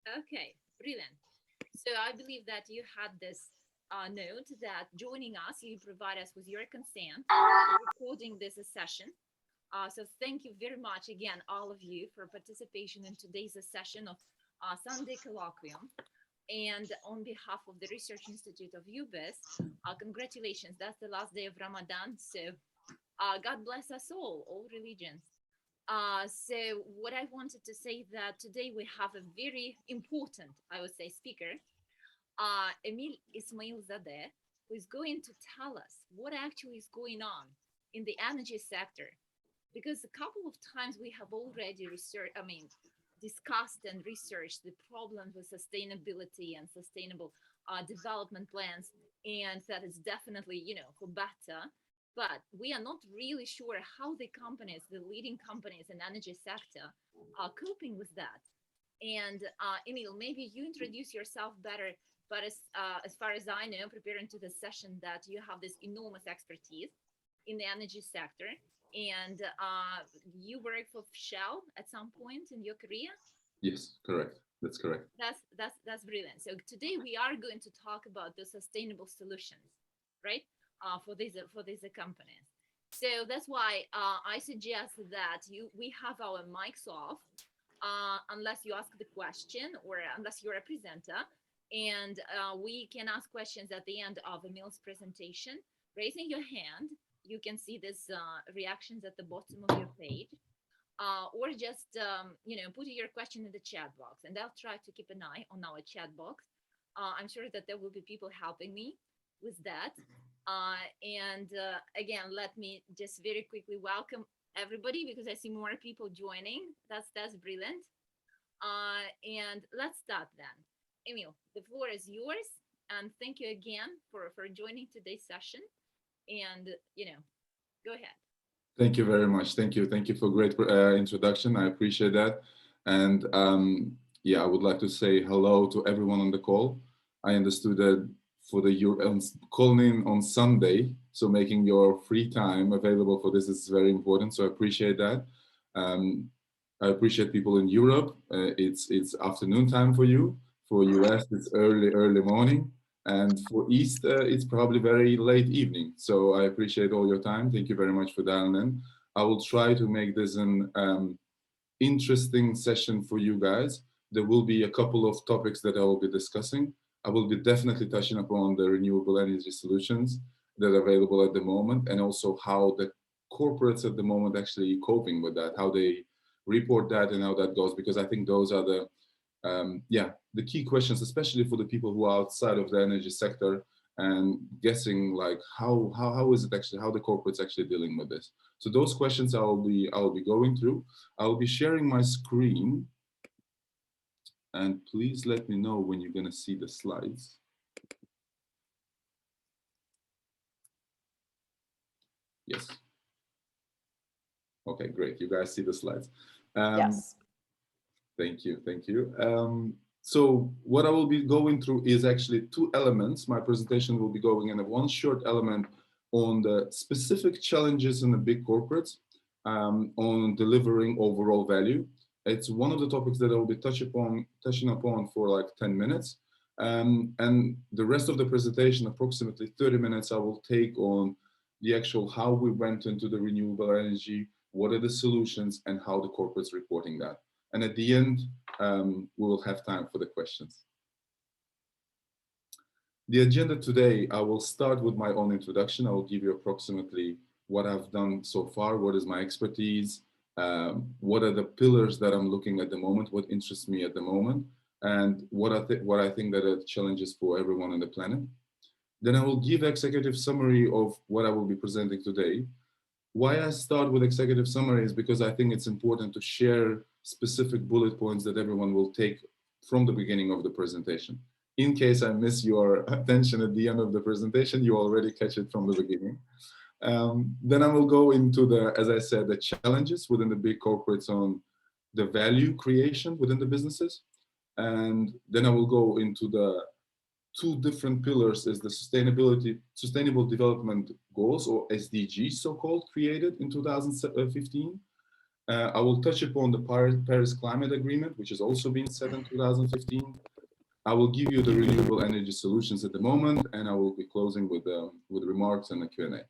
Okay, brilliant. So I believe that you had this note that joining us, you provide us with your consent recording this session. So thank you very much again, all of you, for participation in today's session of Sunday Colloquium. And on behalf of the Research Institute of UBIS, congratulations. That's the last day of Ramadan. So God bless us all religions. So what I wanted to say that today we have a very important, I would say, speaker, Emil Ismail Zadeh, who is going to tell us what actually is going on in the energy sector. Because a couple of times we have already discussed and researched the problems with sustainability and sustainable development plans, and that is definitely, for better. But we are not really sure how the companies, the leading companies in energy sector, are coping with that. And Emil, maybe you introduce yourself better. But as far as I know, preparing to the session, that you have this enormous expertise in the energy sector, and you worked for Shell at some point in your career. Yes, correct. That's correct. That's brilliant. So today we are going to talk about the sustainable solutions, right? For these companies. So that's why I suggest that we have our mics off, unless you ask the question or unless you're a presenter, and we can ask questions at the end of Emil's presentation. Raising your hand, you can see these reactions at the bottom of your page, or just put your question in the chat box, and I'll try to keep an eye on our chat box. I'm sure that there will be people helping me with that. And again, let me just very quickly welcome everybody, because I see more people joining. That's brilliant. And let's start then. Emil, the floor is yours, and thank you again for joining today's session. And go ahead. Thank you very much. Thank you. Thank you for great introduction. I appreciate that. And yeah, I would like to say hello to everyone on the call. I understood that for the calling in on Sunday, so making your free time available for this is very important. So I appreciate that. Um, I appreciate people in Europe. It's afternoon time for you. For US, it's early morning. And for East, it's probably very late evening. So I appreciate all your time. Thank you very much for dialing in. I will try to make this an interesting session for you guys. There will be a couple of topics that I will be discussing. I will be definitely touching upon the renewable energy solutions that are available at the moment, and also how the corporates at the moment actually coping with that, how they report that and how that goes, because I think those are the key questions, especially for the people who are outside of the energy sector and guessing like how is it actually, how the corporates actually dealing with this. So those questions I'll be going through. I'll be sharing my screen, and please let me know when you're going to see the slides. Yes. Okay, great. You guys see the slides. Yes. Thank you. Thank you. So what I will be going through is actually two elements. My presentation will be going in one short element on the specific challenges in the big corporates, on delivering overall value. It's one of the topics that I will be touching upon for like 10 minutes. And the rest of the presentation, approximately 30 minutes, I will take on the actual how we went into the renewable energy, what are the solutions, and how the corporates reporting that. And at the end, we will have time for the questions. The agenda today, I will start with my own introduction. I will give you approximately what I've done so far, what is my expertise, what are the pillars that I'm looking at the moment, what interests me at the moment, and what I think that are challenges for everyone on the planet. Then I will give executive summary of what I will be presenting today. Why I start with executive summary is because I think it's important to share specific bullet points that everyone will take from the beginning of the presentation. In case I miss your attention at the end of the presentation, you already catch it from the beginning. Then I will go into as I said, the challenges within the big corporates on the value creation within the businesses. And then I will go into the two different pillars is the sustainable development goals, or SDGs, so-called, created in 2015. I will touch upon the Paris Climate Agreement, which has also been set in 2015. I will give you the renewable energy solutions at the moment, and I will be closing with remarks and a Q&A.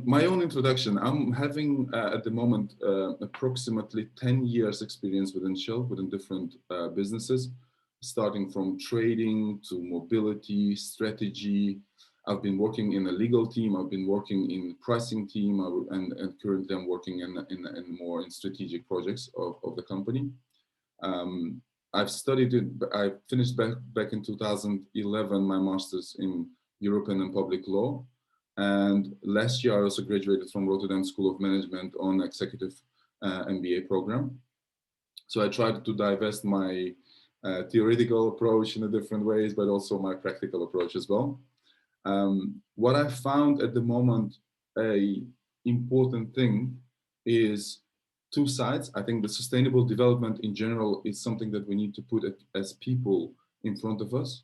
My own introduction. I'm having at the moment approximately 10 years experience within Shell, within different businesses, starting from trading to mobility, strategy. I've been working in a legal team. I've been working in pricing team, and currently I'm working in more in strategic projects of the company. I've studied it. I finished back in 2011 my master's in European and Public Law, and last year I also graduated from Rotterdam School of Management on executive MBA program. So I tried to divest my theoretical approach in a different ways, but also my practical approach as well. What I found at the moment a important thing is two sides. I think the sustainable development in general is something that we need to put as people in front of us,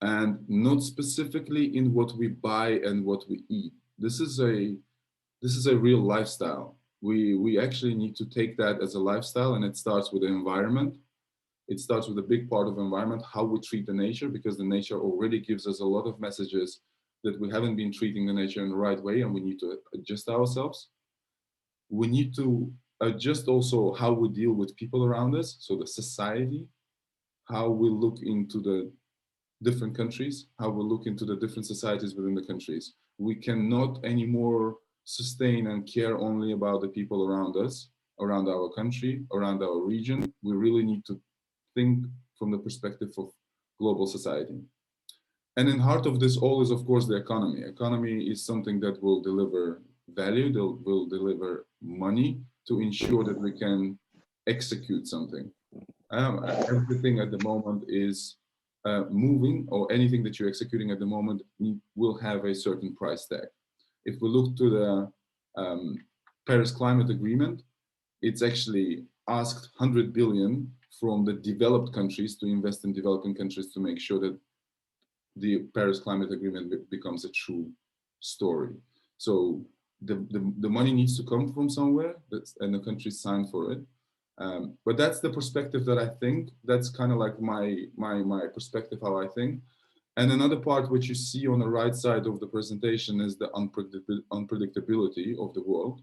and not specifically in what we buy and what we eat. This is a real lifestyle. We actually need to take that as a lifestyle, and it starts with the environment. It starts with a big part of environment, how we treat the nature, because the nature already gives us a lot of messages that we haven't been treating the nature in the right way, and we need to adjust ourselves. We need to adjust also how we deal with people around us, so the society, how we look into the different countries, how we look into the different societies within the countries. We cannot anymore sustain and care only about the people around us, around our country, around our region. We really need to think from the perspective of global society. And in heart of this all is, of course, the economy. Economy is something that will deliver value, that will deliver money to ensure that we can execute something. Everything at the moment is moving, or anything that you're executing at the moment will have a certain price tag. If we look to the Paris Climate Agreement, it's actually asked 100 billion from the developed countries to invest in developing countries to make sure that the Paris Climate Agreement becomes a true story. So the money needs to come from somewhere, and the countries sign for it. But that's the perspective that I think. That's kind of like my perspective, how I think. And another part which you see on the right side of the presentation is the unpredictability of the world.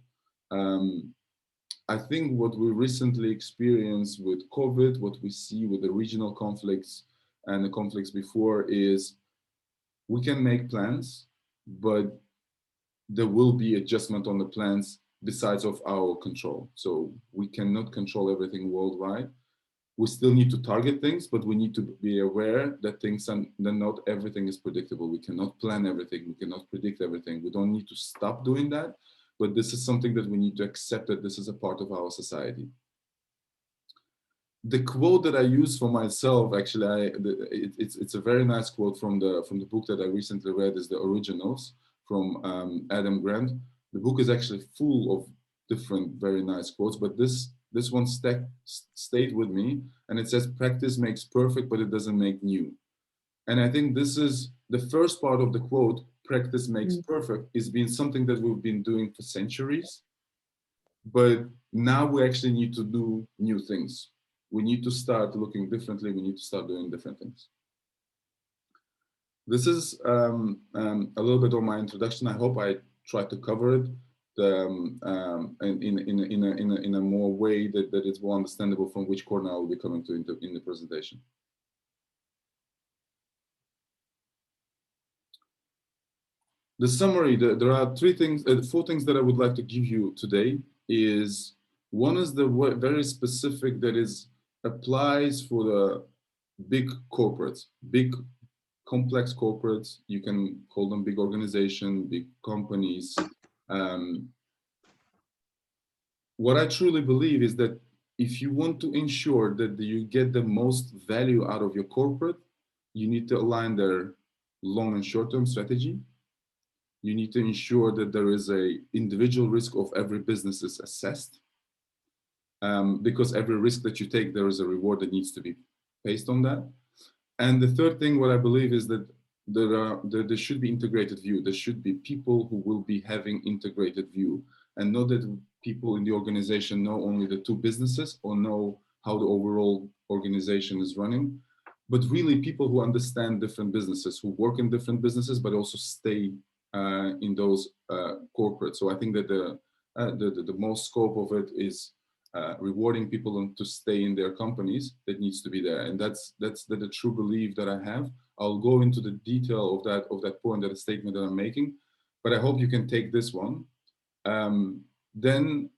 I think what we recently experienced with COVID, what we see with the regional conflicts and the conflicts before, is we can make plans, but there will be adjustment on the plans besides of our control. So we cannot control everything worldwide. We still need to target things, but we need to be aware that not everything is predictable. We cannot plan everything. We cannot predict everything. We don't need to stop doing that, but this is something that we need to accept, that this is a part of our society. The quote that I use for myself, actually, it's a very nice quote from the book that I recently read, is The Originals from Adam Grant. The book is actually full of different very nice quotes, but this one stayed with me, and it says, "Practice makes perfect, but it doesn't make new." And I think this is the first part of the quote, "Practice makes perfect," is been something that we've been doing for centuries, but now we actually need to do new things. We need to start looking differently. We need to start doing different things. This is a little bit of my introduction. I hope I tried to cover it in a more way that is more understandable from which corner I will be coming to in the presentation. The summary, there are four things that I would like to give you today. Is one is the very specific that applies for the big corporates, big complex corporates. You can call them big organizations, big companies. What I truly believe is that if you want to ensure that you get the most value out of your corporate, you need to align their long and short-term strategy. You need to ensure that there is a individual risk of every business is assessed. Because every risk that you take, there is a reward that needs to be based on that. And the third thing, what I believe is that there should be integrated view. There should be people who will be having integrated view, and not that people in the organization know only the two businesses or know how the overall organization is running, but really people who understand different businesses, who work in different businesses, but also stay in those corporate. So I think that the most scope of it is rewarding people to stay in their companies. That needs to be there, and that's the true belief that I have. I'll go into the detail of that point, that statement that I'm making, but I hope you can take this one. Then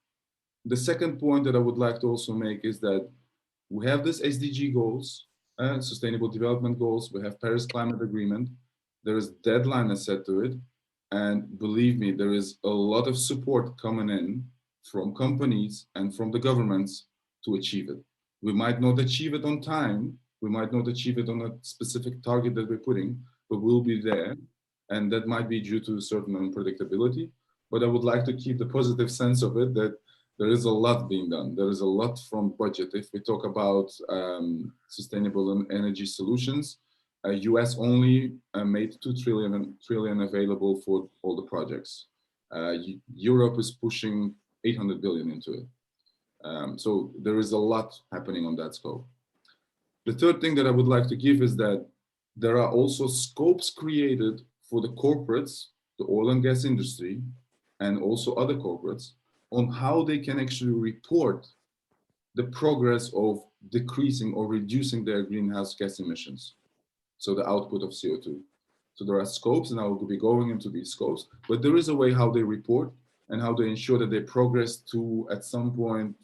the second point that I would like to also make is that we have this SDG goals, Sustainable Development Goals. We have Paris Climate Agreement. There is deadline set to it, and believe me, there is a lot of support coming in from companies and from the governments to achieve it. We might not achieve it on time. We might not achieve it on a specific target that we're putting, but we'll be there. And that might be due to certain unpredictability. But I would like to keep the positive sense of it, that there is a lot being done. There is a lot from budget. If we talk about sustainable energy solutions, US only made 2 trillion available for all the projects. Europe is pushing 800 billion into it. So there is a lot happening on that scope. The third thing that I would like to give is that there are also scopes created for the corporates, the oil and gas industry, and also other corporates, on how they can actually report the progress of decreasing or reducing their greenhouse gas emissions. So the output of CO2. So there are scopes, and I will be going into these scopes, but there is a way how they report and how they ensure that they progress to, at some point,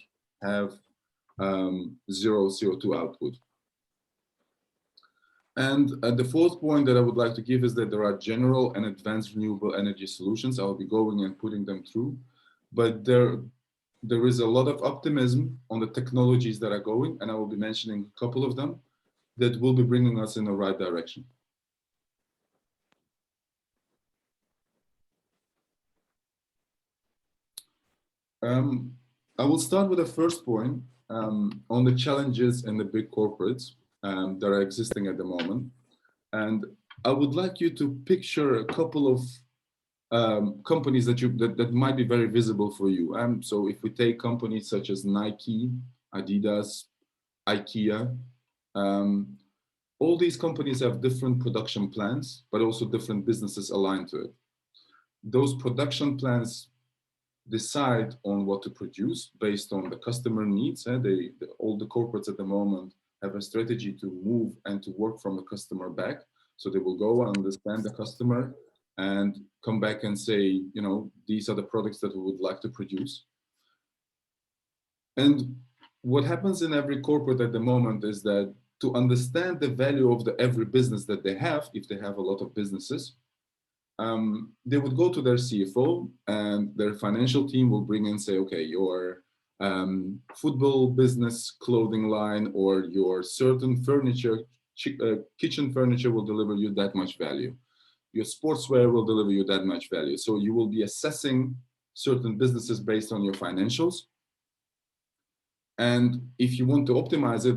have zero CO2 output. And the fourth point that I would like to give is that there are general and advanced renewable energy solutions. I'll be going and putting them through, but there is a lot of optimism on the technologies that are going, and I will be mentioning a couple of them that will be bringing us in the right direction. I will start with the first point on the challenges in the big corporates that are existing at the moment. And I would like you to picture a couple of companies that might be very visible for you. So if we take companies such as Nike, Adidas, IKEA, all these companies have different production plans, but also different businesses aligned to it. Those production plans decide on what to produce based on the customer needs. All the corporates at the moment have a strategy to move and to work from the customer back. So they will go and understand the customer and come back and say, these are the products that we would like to produce. And what happens in every corporate at the moment is that to understand the value of every business that they have, if they have a lot of businesses, they would go to their CFO, and their financial team will bring in, say, okay, your football business clothing line or your certain furniture, kitchen furniture will deliver you that much value. Your sportswear will deliver you that much value. So you will be assessing certain businesses based on your financials. And if you want to optimize it,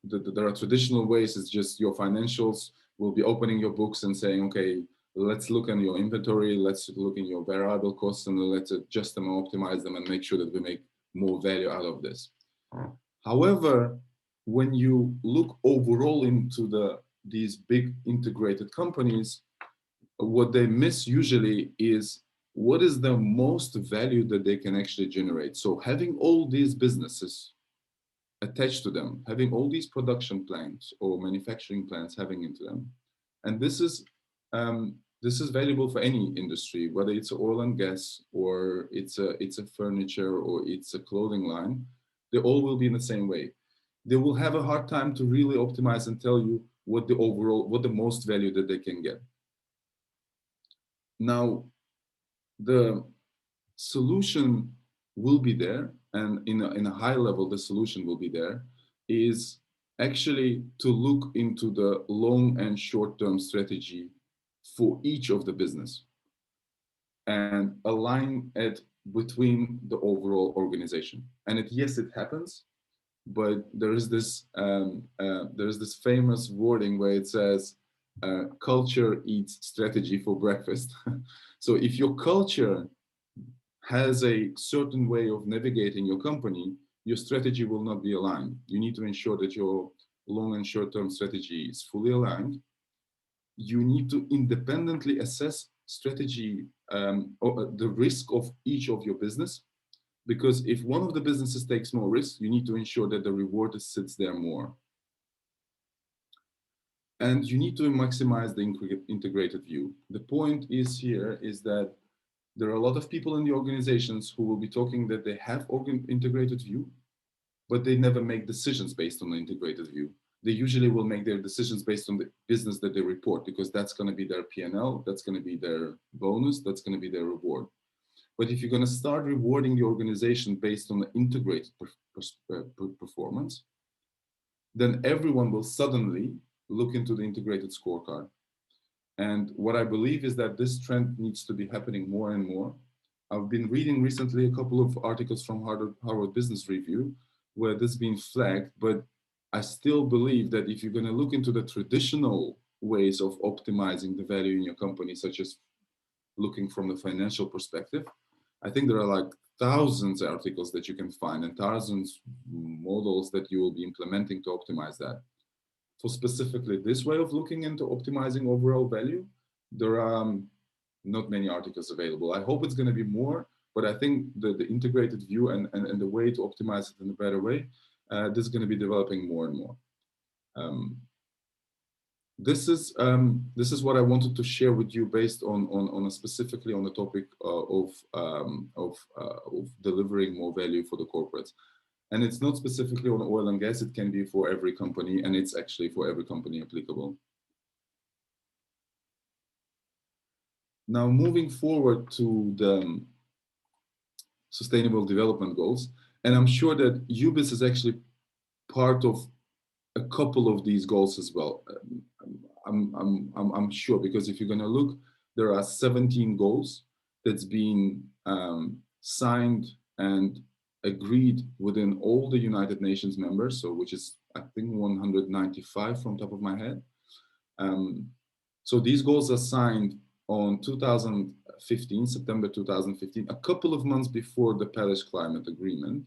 there are traditional ways. It's just your financials will be opening your books and saying, okay, let's look at your inventory, let's look in your variable costs, and let's adjust them and optimize them and make sure that we make more value out of this. However, when you look overall into these big integrated companies, what they miss usually is what is the most value that they can actually generate. So having all these businesses attached to them, having all these production plants or manufacturing plants having into them, and this is valuable for any industry, whether it's oil and gas or it's a furniture or it's a clothing line. They all will be in the same way. They will have a hard time to really optimize and tell you what the most value that they can get. Now, the solution will be there, and in a high level, the solution will be there, is actually to look into the long and short-term strategy for each of the business and align it between the overall organization. And yes, it happens, but there is this famous wording where it says culture eats strategy for breakfast. So if your culture has a certain way of navigating your company, your strategy will not be aligned. You need to ensure that your long and short term strategy is fully aligned. You need to independently assess strategy, or the risk of each of your business. Because if one of the businesses takes more risk, you need to ensure that the reward sits there more. And you need to maximize the integrated view. The point is here is that there are a lot of people in the organizations who will be talking that they have integrated view, but they never make decisions based on the integrated view. They usually will make their decisions based on the business that they report, because that's going to be their P&L, that's going to be their bonus, that's going to be their reward. But if you're going to start rewarding the organization based on the integrated performance, then everyone will suddenly look into the integrated scorecard. And what I believe is that this trend needs to be happening more and more. I've been reading recently a couple of articles from Harvard Business Review where this has been flagged, but I still believe that if you're going to look into the traditional ways of optimizing the value in your company, such as looking from the financial perspective, I think there are like thousands of articles that you can find and thousands models that you will be implementing to optimize that. For specifically this way of looking into optimizing overall value, there are not many articles available. I hope it's going to be more, but I think the integrated view and the way to optimize it in a better way, this is going to be developing more and more. This is what I wanted to share with you based on specifically on the topic of delivering more value for the corporates. And it's not specifically on oil and gas, it can be for every company, and it's actually for every company applicable. Now, moving forward to the Sustainable Development Goals, and I'm sure that UBIS is actually part of a couple of these goals as well. I'm sure, because if you're going to look, there are 17 goals that's been signed and agreed within all the United Nations members, so which is I think 195 from top of my head. So these goals are signed on 2015, September 2015, a couple of months before the Paris Climate Agreement.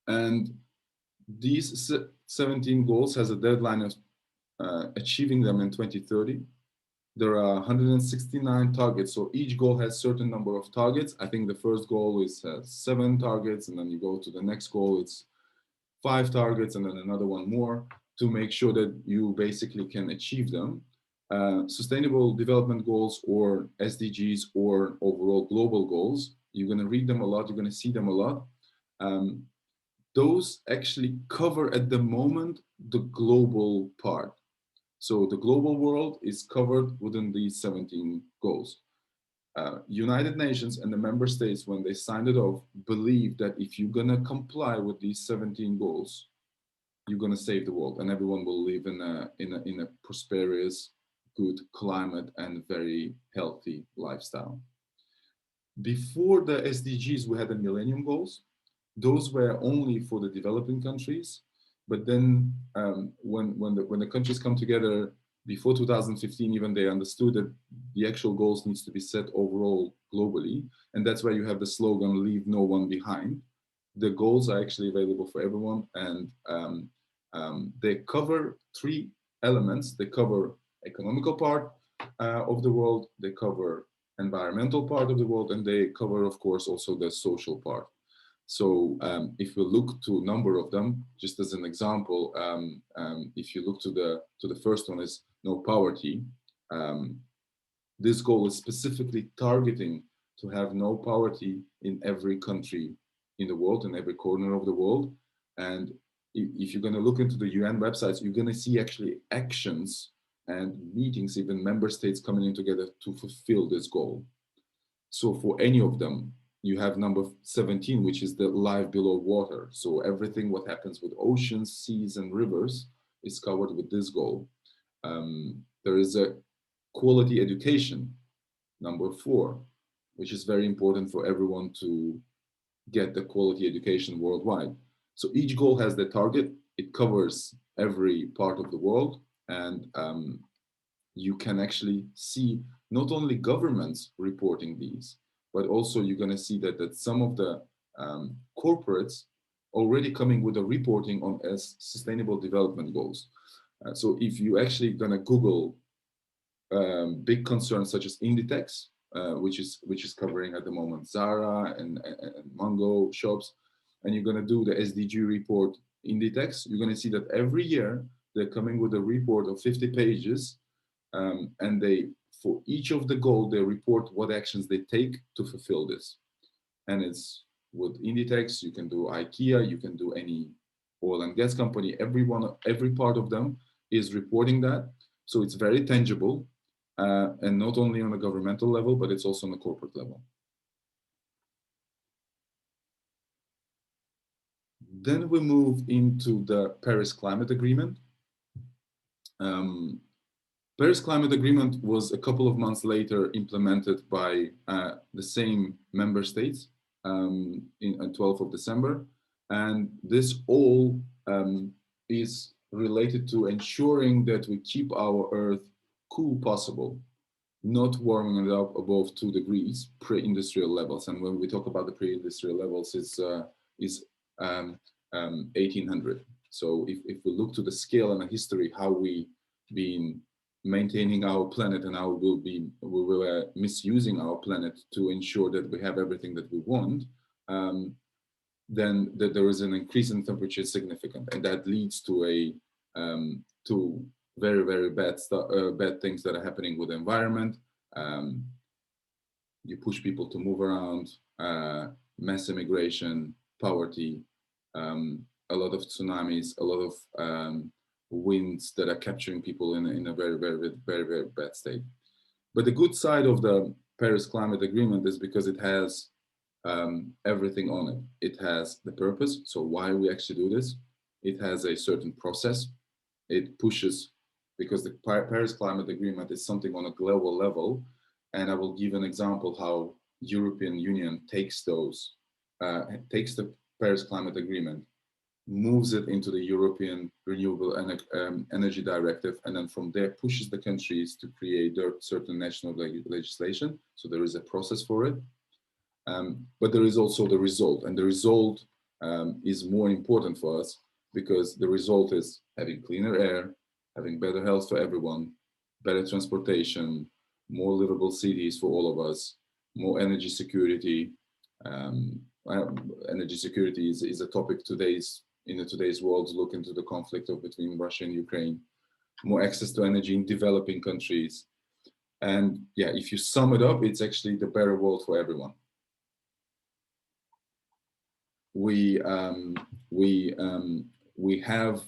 And these 17 goals has a deadline of achieving them in 2030. There are 169 targets, so each goal has certain number of targets. I think the first goal is 7 targets, and then you go to the next goal, it's 5 targets, and then another one more to make sure that you basically can achieve them. Sustainable Development Goals, or SDGs, or overall global goals, you're going to read them a lot, you're going to see them a lot. Those actually cover at the moment the global part. So the global world is covered within these 17 goals. United Nations and the member states, when they signed it off, believe that if you're going to comply with these 17 goals, you're going to save the world, and everyone will live in a prosperous, good climate and very healthy lifestyle. Before the SDGs, we had the Millennium Goals. Those were only for the developing countries. But then when the countries come together before 2015, even they understood that the actual goals needs to be set overall globally. And that's why you have the slogan, leave no one behind. The goals are actually available for everyone. And they cover 3 elements. They cover economical part of the world, they cover environmental part of the world, and they cover, of course, also the social part. So if we look to a number of them, just as an example, if you look to the first one is no poverty. This goal is specifically targeting to have no poverty in every country in the world, in every corner of the world. And if you're going to look into the UN websites, you're going to see actually actions and meetings, even member states coming in together to fulfill this goal. So for any of them, you have number 17, which is the life below water. So everything what happens with oceans, seas, and rivers is covered with this goal. There is a quality education, number 4, which is very important for everyone to get the quality education worldwide. So each goal has the target. It covers every part of the world. And you can actually see not only governments reporting these, but also you're going to see that some of the corporates already coming with a reporting on as sustainable development goals. So if you actually going to Google big concerns such as Inditex, which is covering at the moment Zara and Mango shops, and you're going to do the SDG report Inditex, you're going to see that every year they're coming with a report of 50 pages, and they, for each of the goal, they report what actions they take to fulfill this. And it's with Inditex, you can do IKEA, you can do any oil and gas company, every part of them is reporting that. So it's very tangible, and not only on a governmental level, but it's also on a corporate level. Then we move into the Paris Climate Agreement. Paris Climate Agreement was a couple of months later implemented by the same member states on 12th of December. And this all is related to ensuring that we keep our Earth cool possible, not warming it up above 2 degrees pre-industrial levels. And when we talk about the pre-industrial levels, it's 1800. So if we look to the scale and the history, how we been maintaining our planet and how we were misusing our planet to ensure that we have everything that we want, then there is an increase in temperature significant, and that leads to to very, very bad things that are happening with the environment. You push people to move around, mass immigration, poverty, a lot of tsunamis, a lot of winds that are capturing people in a very, very, very, very bad state. But the good side of the Paris Climate Agreement is because it has everything on it. It has the purpose, so why we actually do this. It has a certain process. It pushes, because the Paris Climate Agreement is something on a global level, and I will give an example how European Union takes takes the Paris Climate Agreement, moves it into the European Renewable Energy Directive, and then from there pushes the countries to create their certain national legislation. So there is a process for it. But there is also the result, and the result is more important for us because the result is having cleaner air, having better health for everyone, better transportation, more livable cities for all of us, more energy security. Energy security is a topic in today's world. Look into the conflict between Russia and Ukraine, more access to energy in developing countries. And yeah, if you sum it up, it's actually the better world for everyone. We have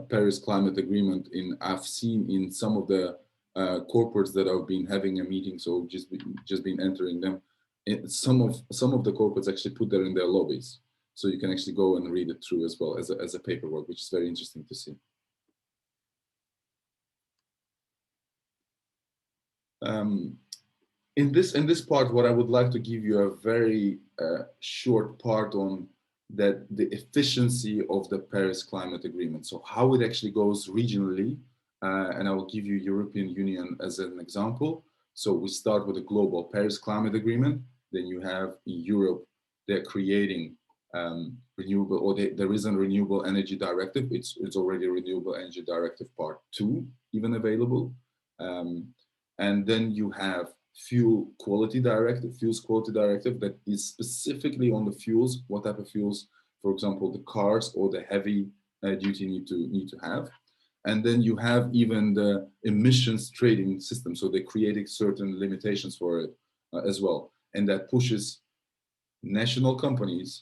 Paris Climate Agreement I've seen in some of the corporates that have been having a meeting, so just been entering them. Some of the corporates actually put that in their lobbies, so you can actually go and read it through as well as a paperwork, which is very interesting to see. In this part, what I would like to give you a very short part on that the efficiency of the Paris Climate Agreement. So how it actually goes regionally, and I will give you European Union as an example. So we start with the global Paris Climate Agreement. Then you have in Europe, they're creating renewable, or there is a Renewable Energy Directive. It's already a Renewable Energy Directive Part 2 even available. And then you have Fuels Quality Directive that is specifically on the fuels, what type of fuels, for example, the cars or the heavy duty need to have. And then you have even the emissions trading system. So they're creating certain limitations for it as well. And that pushes national governments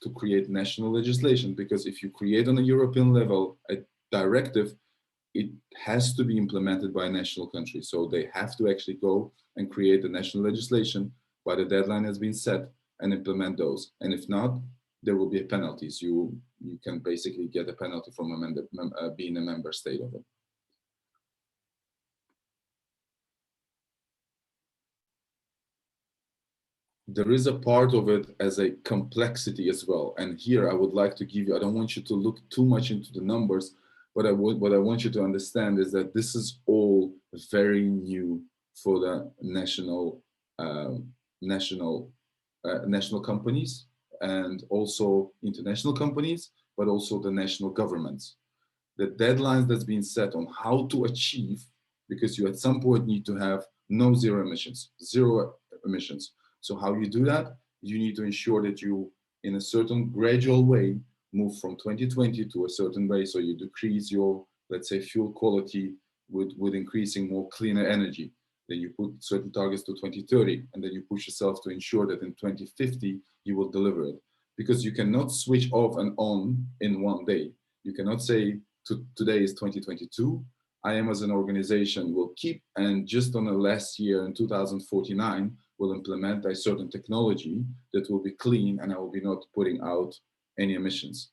to create national legislation, because if you create on a European level a directive, it has to be implemented by a national country. So they have to actually go and create the national legislation, but the deadline has been set, and implement those. And if not, there will be penalties. You can basically get a penalty from being a member state of it. There is a part of it as a complexity as well. And here I would like to give you, I don't want you to look too much into the numbers, What I want you to understand is that this is all very new for the um, national national companies and also international companies, but also the national governments. The deadlines that's been set on how to achieve, because you at some point need to have no zero emissions, zero emissions. So how you do that? You need to ensure that you, in a certain gradual way, move from 2020 to a certain way. So you decrease your, let's say, fuel quality with increasing more cleaner energy. Then you put certain targets to 2030, and then you push yourself to ensure that in 2050 you will deliver it. Because you cannot switch off and on in one day. You cannot say today is 2022. I am as an organization will keep, and just on the last year in 2049 will implement a certain technology that will be clean and I will be not putting out any emissions.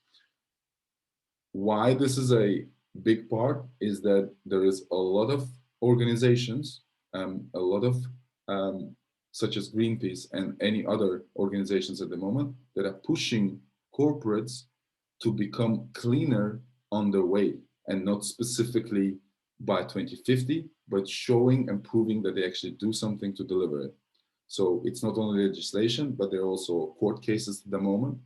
Why this is a big part is that there is a lot of organizations, a lot of um, such as Greenpeace and any other organizations at the moment that are pushing corporates to become cleaner on their way, and not specifically by 2050, but showing and proving that they actually do something to deliver it. So it's not only legislation, but there are also court cases at the moment.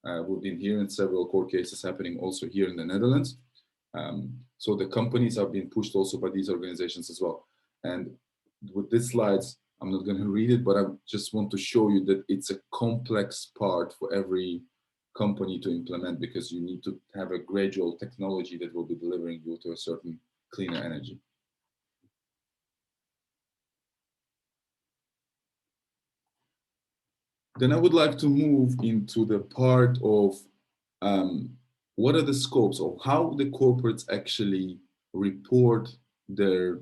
We've been hearing several court cases happening also here in the Netherlands. So the companies are being pushed also by these organizations as well. And with these slides, I'm not going to read it, but I just want to show you that it's a complex part for every company to implement, because you need to have a gradual technology that will be delivering you to a certain cleaner energy. Then I would like to move into the part of um, what are the scopes of how the corporates actually report their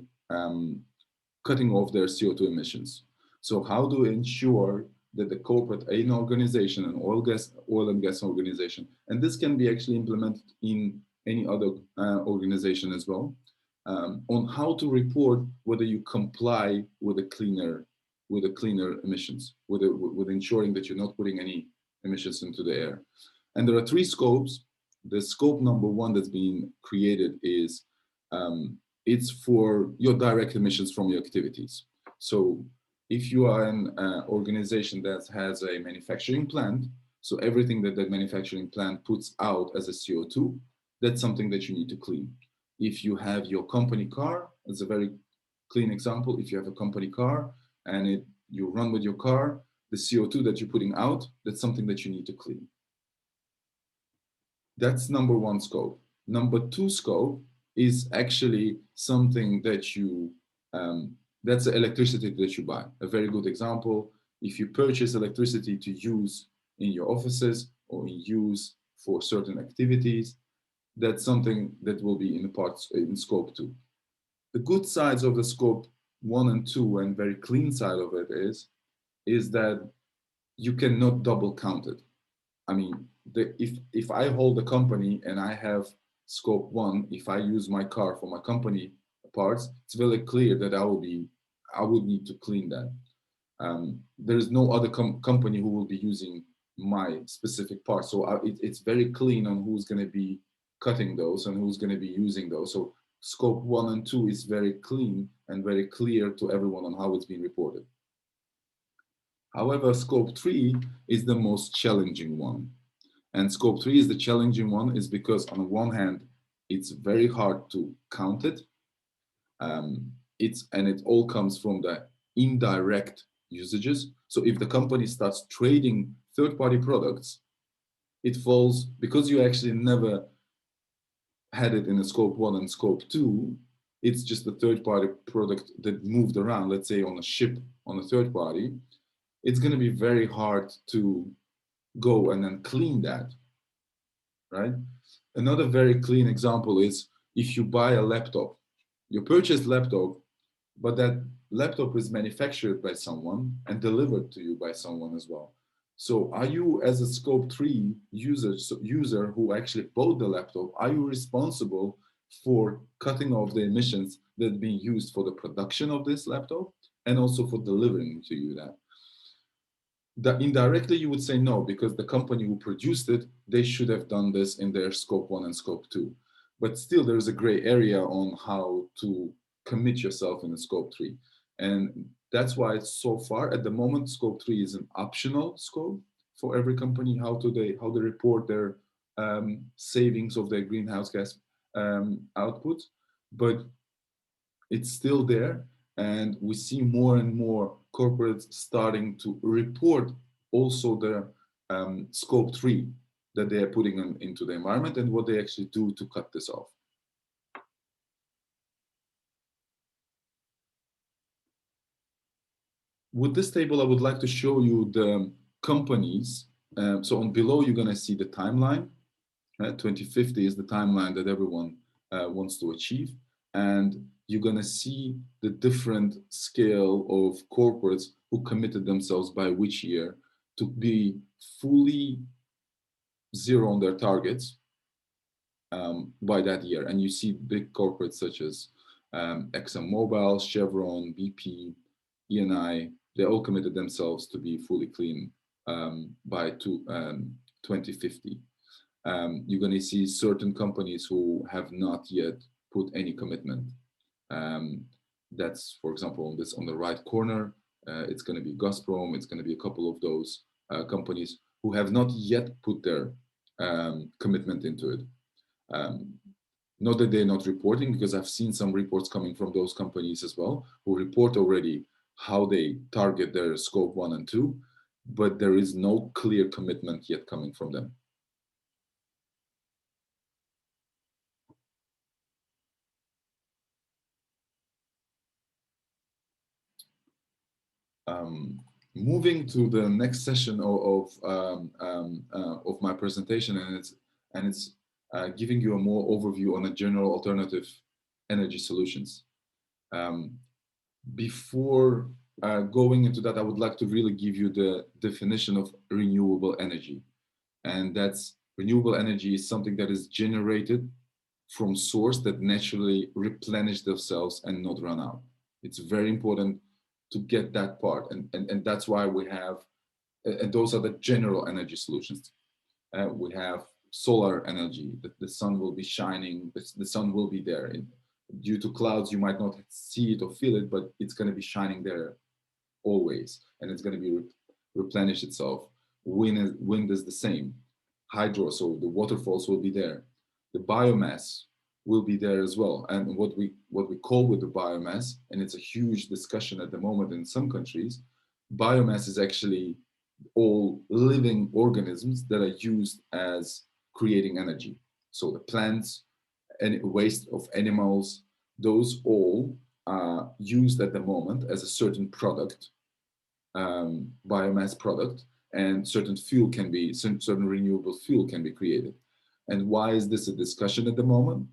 cutting off their CO2 emissions. So how do we ensure that the corporate, an organization, an oil and gas organization, and this can be actually implemented in any other organization as well, on how to report whether you comply with the cleaner emissions, with ensuring that you're not putting any emissions into the air. And there are three scopes. The scope number one that's being created is it's for your direct emissions from your activities. So if you are an organization that has a manufacturing plant, so everything that that manufacturing plant puts out as a CO2, that's something that you need to clean. If you have your company car, it's a very clean example. If you have a company car and you run with your car, the CO2 that you're putting out, that's something that you need to clean. That's number one scope. Number two scope is actually something that that's the electricity that you buy. A very good example, if you purchase electricity to use in your offices or in use for certain activities, that's something that will be in scope two. The good sides of the scope one and two, and very clean side of it is that you cannot double count it. I mean, if I hold a company and I have scope one, if I use my car for my company parts, it's very clear that I would need to clean that. There is no other company who will be using my specific parts, so it's very clean on who's going to be cutting those and who's going to be using those. So scope one and two is very clean and very clear to everyone on how it's being reported. However, scope three is the most challenging one. And scope three is the challenging one is because on the one hand, it's very hard to count it. And it all comes from the indirect usages. So if the company starts trading third-party products, it falls because you actually never had it in a scope one and scope two. It's just a third-party product that moved around, let's say on a ship on a third party. It's going to be very hard to go and then clean that, right? Another very clean example is if you buy a laptop, you purchase laptop, but that laptop is manufactured by someone and delivered to you by someone as well. So are you, as a scope three user who actually bought the laptop, are you responsible for cutting off the emissions that are being used for the production of this laptop and also for delivering to you that? Indirectly, you would say no, because the company who produced it, they should have done this in their scope one and scope two. but still there's a gray area on how to commit yourself in a scope 3. And that's why so far at the moment scope 3 is an optional scope for every company, how they report their savings of their greenhouse gas output, but it's still there. And we see more and more corporates starting to report also their scope 3 that they are putting into the environment and what they actually do to cut this off. With this table, I would like to show you the companies. So on below, you're going to see the timeline. 2050 is the timeline that everyone wants to achieve. And you're going to see the different scale of corporates who committed themselves by which year to be fully zero on their targets by that year. And you see big corporates such as ExxonMobil, Chevron, BP, Eni, they all committed themselves to be fully clean by 2050. You're going to see certain companies who have not yet put any commitment. That's, for example, on the right corner, it's going to be Gazprom, it's going to be a couple of those companies who have not yet put their commitment into it. Not that they're not reporting, because I've seen some reports coming from those companies as well, who report already how they target their scope 1 and 2, but there is no clear commitment yet coming from them. Moving to the next session of my presentation, and it's giving you a more overview on a general alternative energy solutions. Before going into that, I would like to really give you the definition of renewable energy. And that's renewable energy is something that is generated from source that naturally replenish themselves and not run out. It's very important to get that part. And that's why we have, and those are the general energy solutions. We have solar energy, the sun will be shining, the sun will be there. And due to clouds, you might not see it or feel it, but it's going to be shining there always, and it's going to be replenish itself. Wind is the same. Hydro, so the waterfalls will be there. The biomass will be there as well. And what we call with the biomass, and it's a huge discussion at the moment in some countries, biomass is actually all living organisms that are used as creating energy. So the plants and waste of animals, those all are used at the moment as a certain product, biomass product, and certain renewable fuel can be created. And why is this a discussion at the moment?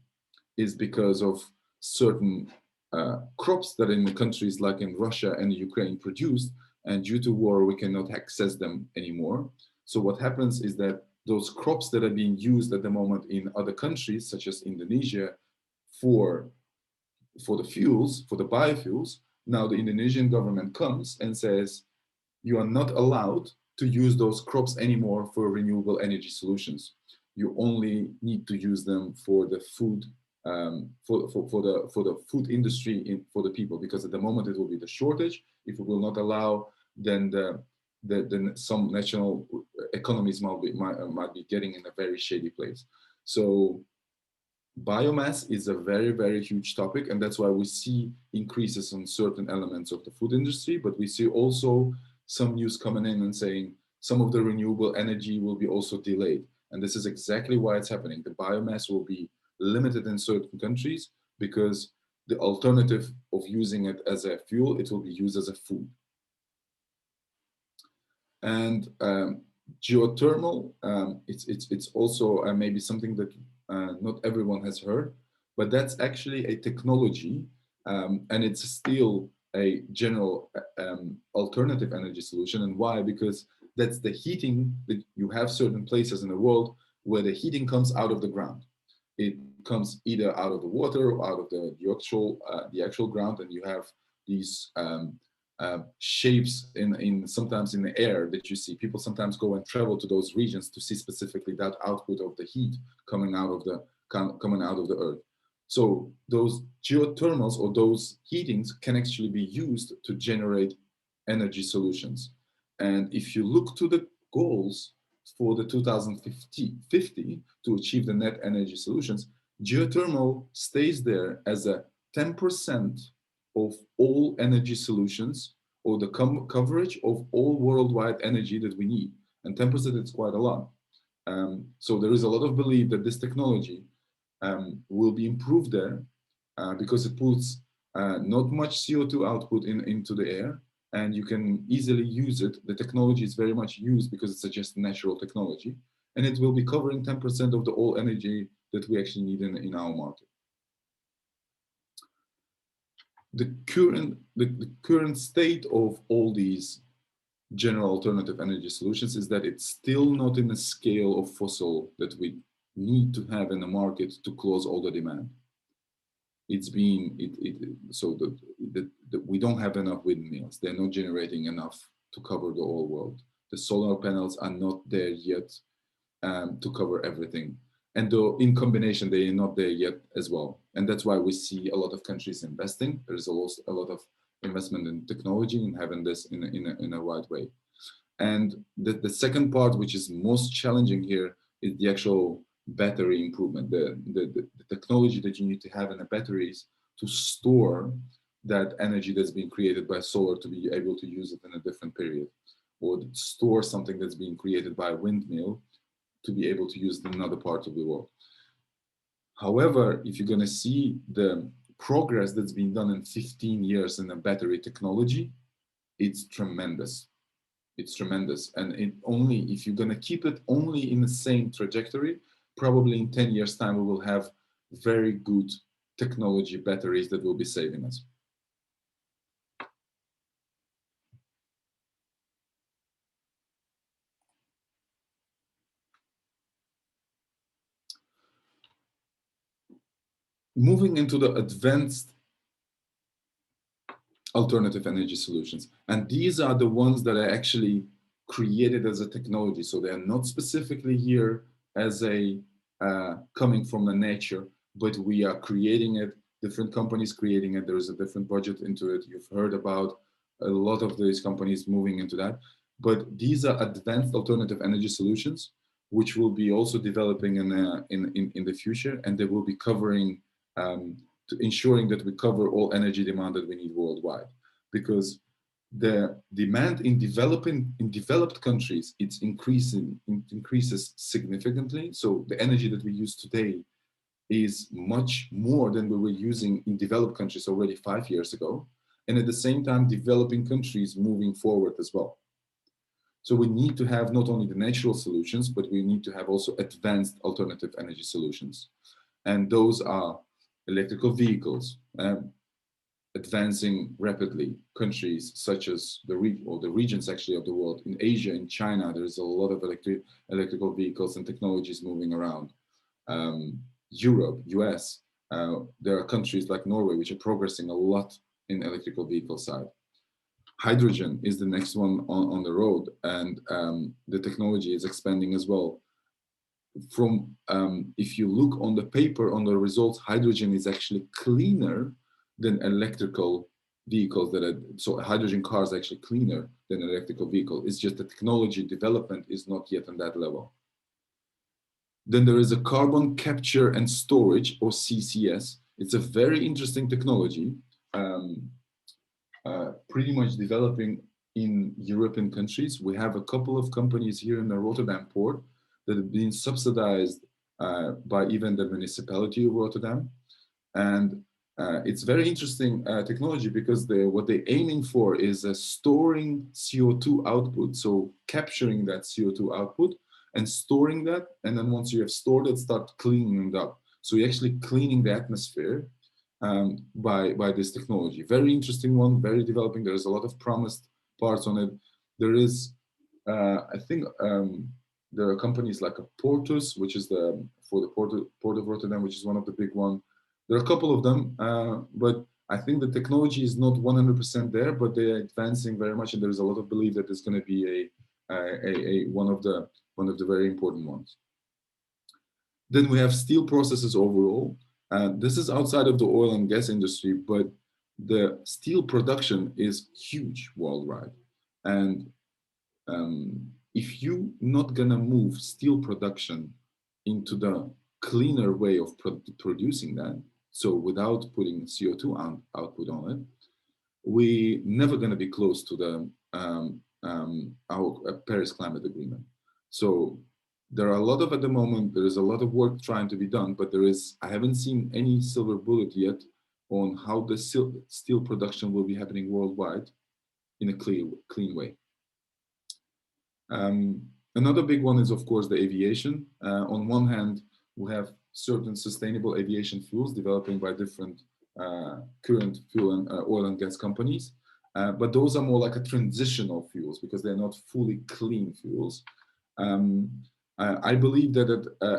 Is because of certain crops that in the countries like in Russia and Ukraine produced, and due to war, we cannot access them anymore. So what happens is that those crops that are being used at the moment in other countries, such as Indonesia, for the fuels, for the biofuels, now the Indonesian government comes and says, you are not allowed to use those crops anymore for renewable energy solutions. You only need to use them for the food, for the food industry, for the people, because at the moment it will be the shortage. If we will not allow, then some national economies might be getting in a very shady place. So biomass is a very, very huge topic, and that's why we see increases on certain elements of the food industry, but we see also some news coming in and saying some of the renewable energy will be also delayed. And this is exactly why it's happening. The biomass will be limited in certain countries because the alternative of using it as a fuel, it will be used as a food. And geothermal, it's also maybe something that not everyone has heard, but that's actually a technology, and it's still a general alternative energy solution. And why? Because that's the heating that you have certain places in the world where the heating comes out of the ground. It comes either out of the water or out of the actual ground, and you have these shapes sometimes in the air that you see. People sometimes go and travel to those regions to see specifically that output of the heat coming out of coming out of the earth. So those geothermals or those heatings can actually be used to generate energy solutions. And if you look to the goals for the 2050 to achieve the net energy solutions, geothermal stays there as a 10% of all energy solutions, or the coverage of all worldwide energy that we need. And 10% is quite a lot. So there is a lot of belief that this technology will be improved there because it puts not much CO2 output into the air, and you can easily use it. The technology is very much used because it's just natural technology, and it will be covering 10% of the all energy that we actually need in our market. The current state of all these general alternative energy solutions is that it's still not in the scale of fossil that we need to have in the market to close all the demand. It's been so that we don't have enough windmills. They're not generating enough to cover the whole world. The solar panels are not there yet to cover everything. And though in combination, they are not there yet as well. And that's why we see a lot of countries investing. There's also a lot of investment in technology and having this in a right way. And the second part, which is most challenging here, is the actual battery improvement, the technology that you need to have in the batteries to store that energy that's being created by solar to be able to use it in a different period, or store something that's being created by a windmill to be able to use it in another part of the world. However, if you're going to see the progress that's been done in 15 years in the battery technology, it's tremendous. It's tremendous. And if you're going to keep it only in the same trajectory, probably in 10 years' time, we will have very good technology batteries that will be saving us. Moving into the advanced alternative energy solutions. And these are the ones that are actually created as a technology. So they are not specifically here as a coming from the nature, but we are creating it, different companies creating it. There is a different budget into it. You've heard about a lot of these companies moving into that. But these are advanced alternative energy solutions, which will be also developing in the future, and they will be covering to ensuring that we cover all energy demand that we need worldwide. Because the demand in developed countries, it increases significantly. So the energy that we use today is much more than we were using in developed countries already 5 years ago. And at the same time, developing countries moving forward as well. So we need to have not only the natural solutions, but we need to have also advanced alternative energy solutions. And those are electrical vehicles, advancing rapidly. Countries such as the regions actually of the world. In Asia, in China, there's a lot of electrical vehicles and technologies moving around. Europe, US, there are countries like Norway, which are progressing a lot in electrical vehicle side. Hydrogen is the next one on the road, and the technology is expanding as well. If you look on the paper, on the results, hydrogen is actually cleaner than electrical vehicles so hydrogen cars are actually cleaner than electrical vehicle. It's just the technology development is not yet on that level. Then there is a carbon capture and storage, or CCS. It's a very interesting technology, pretty much developing in European countries. We have a couple of companies here in the Rotterdam port that have been subsidized by even the municipality of Rotterdam. And it's very interesting technology because what they're aiming for is storing CO2 output. So capturing that CO2 output and storing that. And then once you have stored it, start cleaning it up. So you're actually cleaning the atmosphere by this technology. Very interesting one, very developing. There's a lot of promised parts on it. There is, I think, there are companies like Portus, which is for the Port of Rotterdam, which is one of the big ones. There are a couple of them, but I think the technology is not 100% there, but they're advancing very much, and there's a lot of belief that it's going to be one of the very important ones. Then we have steel processes overall. This is outside of the oil and gas industry, but the steel production is huge worldwide. And if you not gonna move steel production into the cleaner way of producing that, so without putting CO2 output on it, we never gonna be close to the our Paris Climate Agreement. So there are a lot of, at the moment, there is a lot of work trying to be done, but I haven't seen any silver bullet yet on how the steel production will be happening worldwide in a clean way. Another big one is, of course, the aviation. On one hand, we have certain sustainable aviation fuels developing by different current fuel and oil and gas companies. But those are more like a transitional fuels because they're not fully clean fuels. I believe that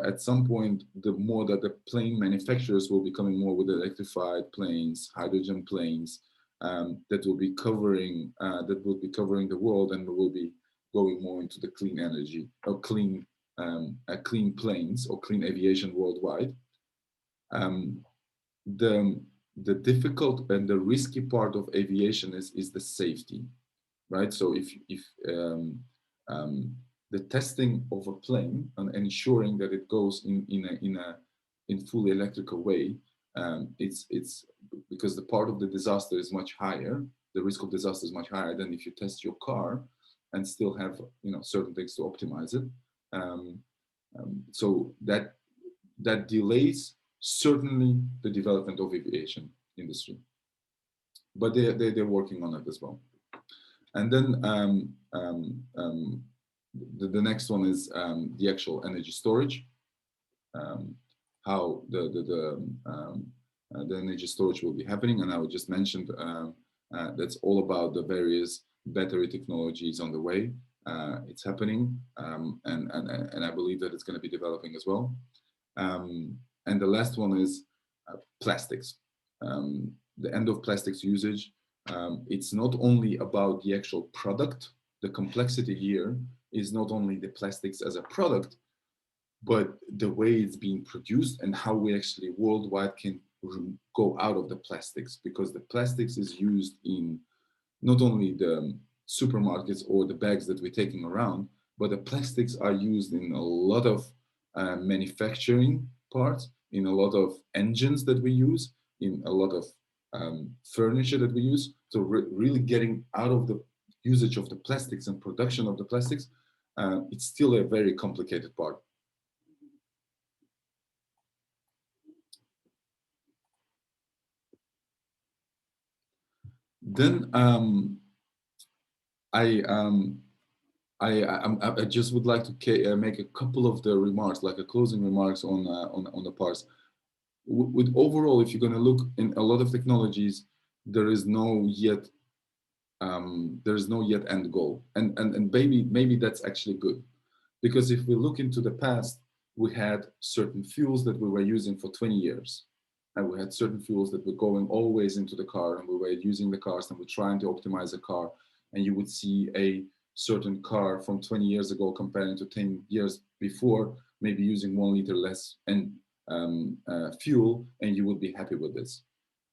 at some point, the more that the plane manufacturers will be coming more with electrified planes, hydrogen planes, that will be covering the world, and we will be going more into the clean energy or clean planes or clean aviation worldwide. The difficult and the risky part of aviation is the safety, right? So if the testing of a plane and ensuring that it goes in fully electrical way, it's because the part of the disaster is much higher. The risk of disaster is much higher than if you test your car and still have certain things to optimize it. So that delays certainly the development of aviation industry, but they're working on it as well. And then the next one is the actual energy storage, how the energy storage will be happening. And I just mentioned that's all about the various battery technologies on the way. It's happening, and I believe that it's going to be developing as well. And the last one is plastics. The end of plastics usage. It's not only about the actual product. The complexity here is not only the plastics as a product, but the way it's being produced and how we actually worldwide can go out of the plastics, because the plastics is used in not only the supermarkets or the bags that we're taking around, but the plastics are used in a lot of manufacturing parts, in a lot of engines that we use, in a lot of furniture that we use. So really getting out of the usage of the plastics and production of the plastics, it's still a very complicated part. Then I just would like to make a couple of the remarks, like a closing remarks on the parts. With overall, if you're going to look in a lot of technologies, there is no yet end goal, and maybe that's actually good, because if we look into the past, we had certain fuels that we were using for 20 years. And we had certain fuels that were going always into the car, and we were using the cars and we're trying to optimize the car. And you would see a certain car from 20 years ago comparing to 10 years before, maybe using 1 liter less and fuel, and you would be happy with this.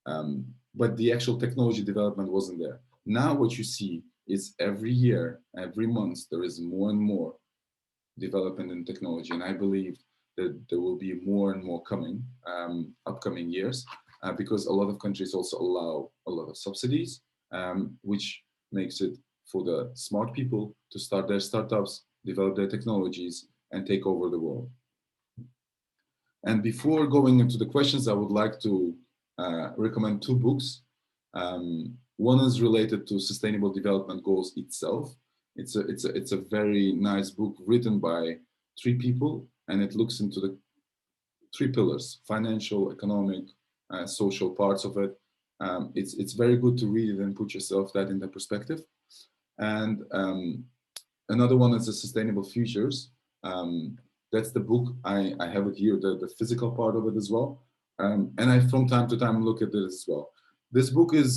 But the actual technology development wasn't there. Now what you see is every year, every month, there is more and more development in technology. And I believe that there will be more and more coming upcoming years, because a lot of countries also allow a lot of subsidies, which makes it for the smart people to start their startups, develop their technologies, and take over the world. And before going into the questions, I would like to recommend 2 books. One is related to Sustainable Development Goals itself. It's a very nice book written by 3 people, and it looks into the 3 pillars: financial, economic, social parts of it. It's very good to read it and put yourself that in the perspective. And another one is the Sustainable Futures. That's the book. I have it here, the physical part of it as well. And I, from time to time, look at it as well. This book is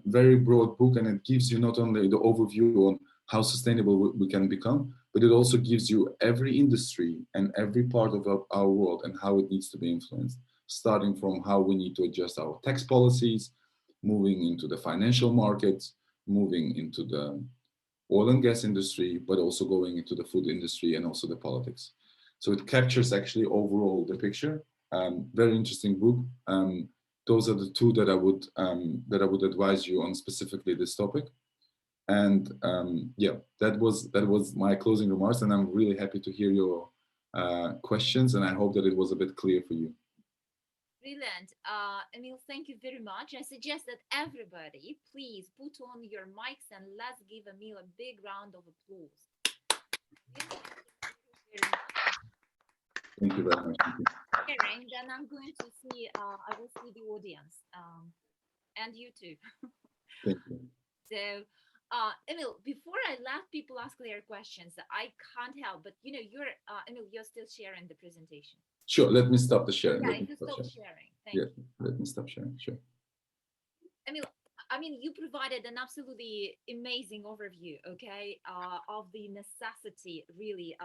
very broad book, and it gives you not only the overview on how sustainable we can become, but it also gives you every industry and every part of our world and how it needs to be influenced, starting from how we need to adjust our tax policies, moving into the financial markets, moving into the oil and gas industry, but also going into the food industry and also the politics. So it captures actually overall the picture. Very interesting book. Those are the two that I would advise you on specifically this topic. And yeah, that was my closing remarks, and I'm really happy to hear your questions, and I hope that it was a bit clear for you. Brilliant. Emil, thank you very much. I suggest that everybody please put on your mics and let's give Emil a big round of applause. Thank you very much. Thank you. Sharing, then I'm going to see, I will see the audience and you too. Thank you. So, Emil, before I let people ask their questions, I can't help, but you know, Emil, you're still sharing the presentation. Sure, let me stop the sharing. Yeah, you stop sharing. Thank you. Let me stop sharing. Sure. Emil, I mean, you provided an absolutely amazing overview, okay, of the necessity, really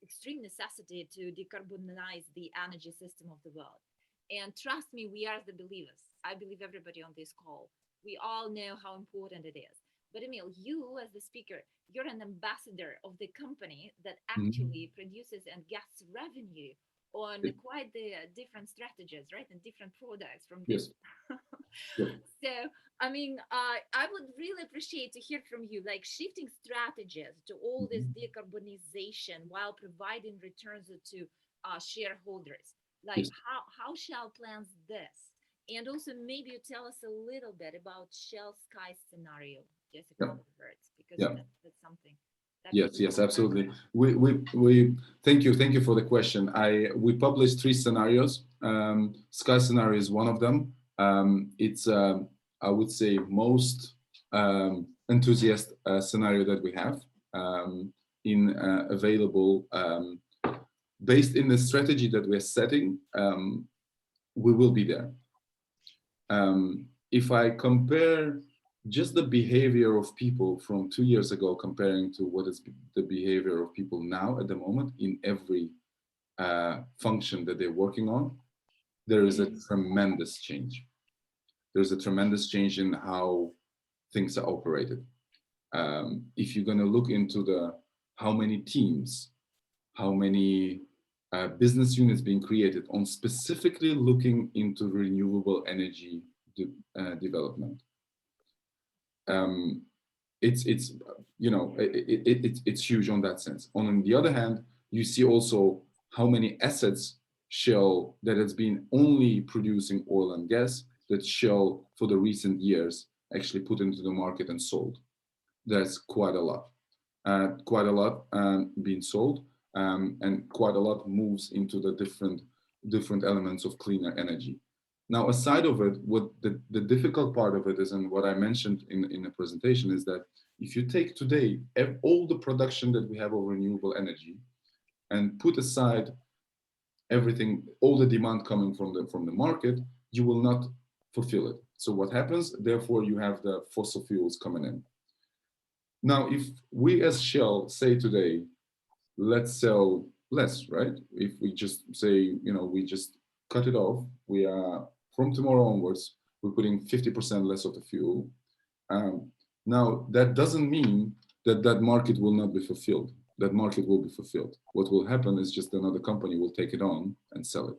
extreme necessity to decarbonize the energy system of the world. And trust me, we are the believers. I believe everybody on this call. We all know how important it is. But Emil, you as the speaker, you're an ambassador of the company that actually produces and gets revenue on quite the different strategies, right? And different products from this. Yes. So, I mean, I would really appreciate to hear from you, like shifting strategies to all this decarbonization while providing returns to shareholders. Like, how Shell plans this? And also, maybe you tell us a little bit about Shell Sky scenario, just a couple of words, because that's something. Yes, absolutely. We thank you for the question. We published 3 scenarios. Sky scenario is one of them. It's I would say most enthusiast scenario that we have in available. Based in the strategy that we're setting, we will be there. If I compare just the behavior of people from 2 years ago comparing to what is the behavior of people now at the moment in every function that they're working on, there is a tremendous change. There's a tremendous change in how things are operated. If you're going to look into how many teams, how many business units being created on specifically looking into renewable energy development, it's you know it's huge on that sense. On the other hand, you see also how many assets Shell that has been only producing oil and gas that Shell for the recent years actually put into the market and sold. That's quite a lot, being sold, and quite a lot moves into the different elements of cleaner energy. Now, aside of it, what the difficult part of it is, and what I mentioned in the presentation, is that if you take today all the production that we have of renewable energy and put aside everything, all the demand coming from the market, you will not fulfill it. So what happens? Therefore, you have the fossil fuels coming in. Now, if we as Shell say today, let's sell less, right? If we just say, we just cut it off, we are from tomorrow onwards, we're putting 50% less of the fuel. Now, that doesn't mean that market will not be fulfilled. That market will be fulfilled. What will happen is just another company will take it on and sell it.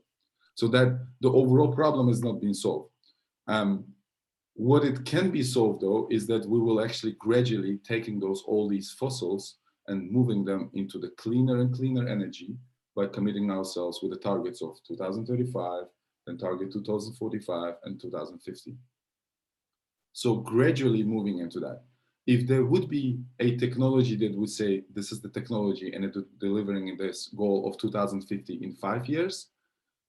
So that the overall problem is not being solved. What it can be solved, though, is that we will actually gradually taking all these fossils and moving them into the cleaner and cleaner energy by committing ourselves with the targets of 2035, then target 2045 and 2050. So gradually moving into that. If there would be a technology that would say, this is the technology and it delivering this goal of 2050 in 5 years,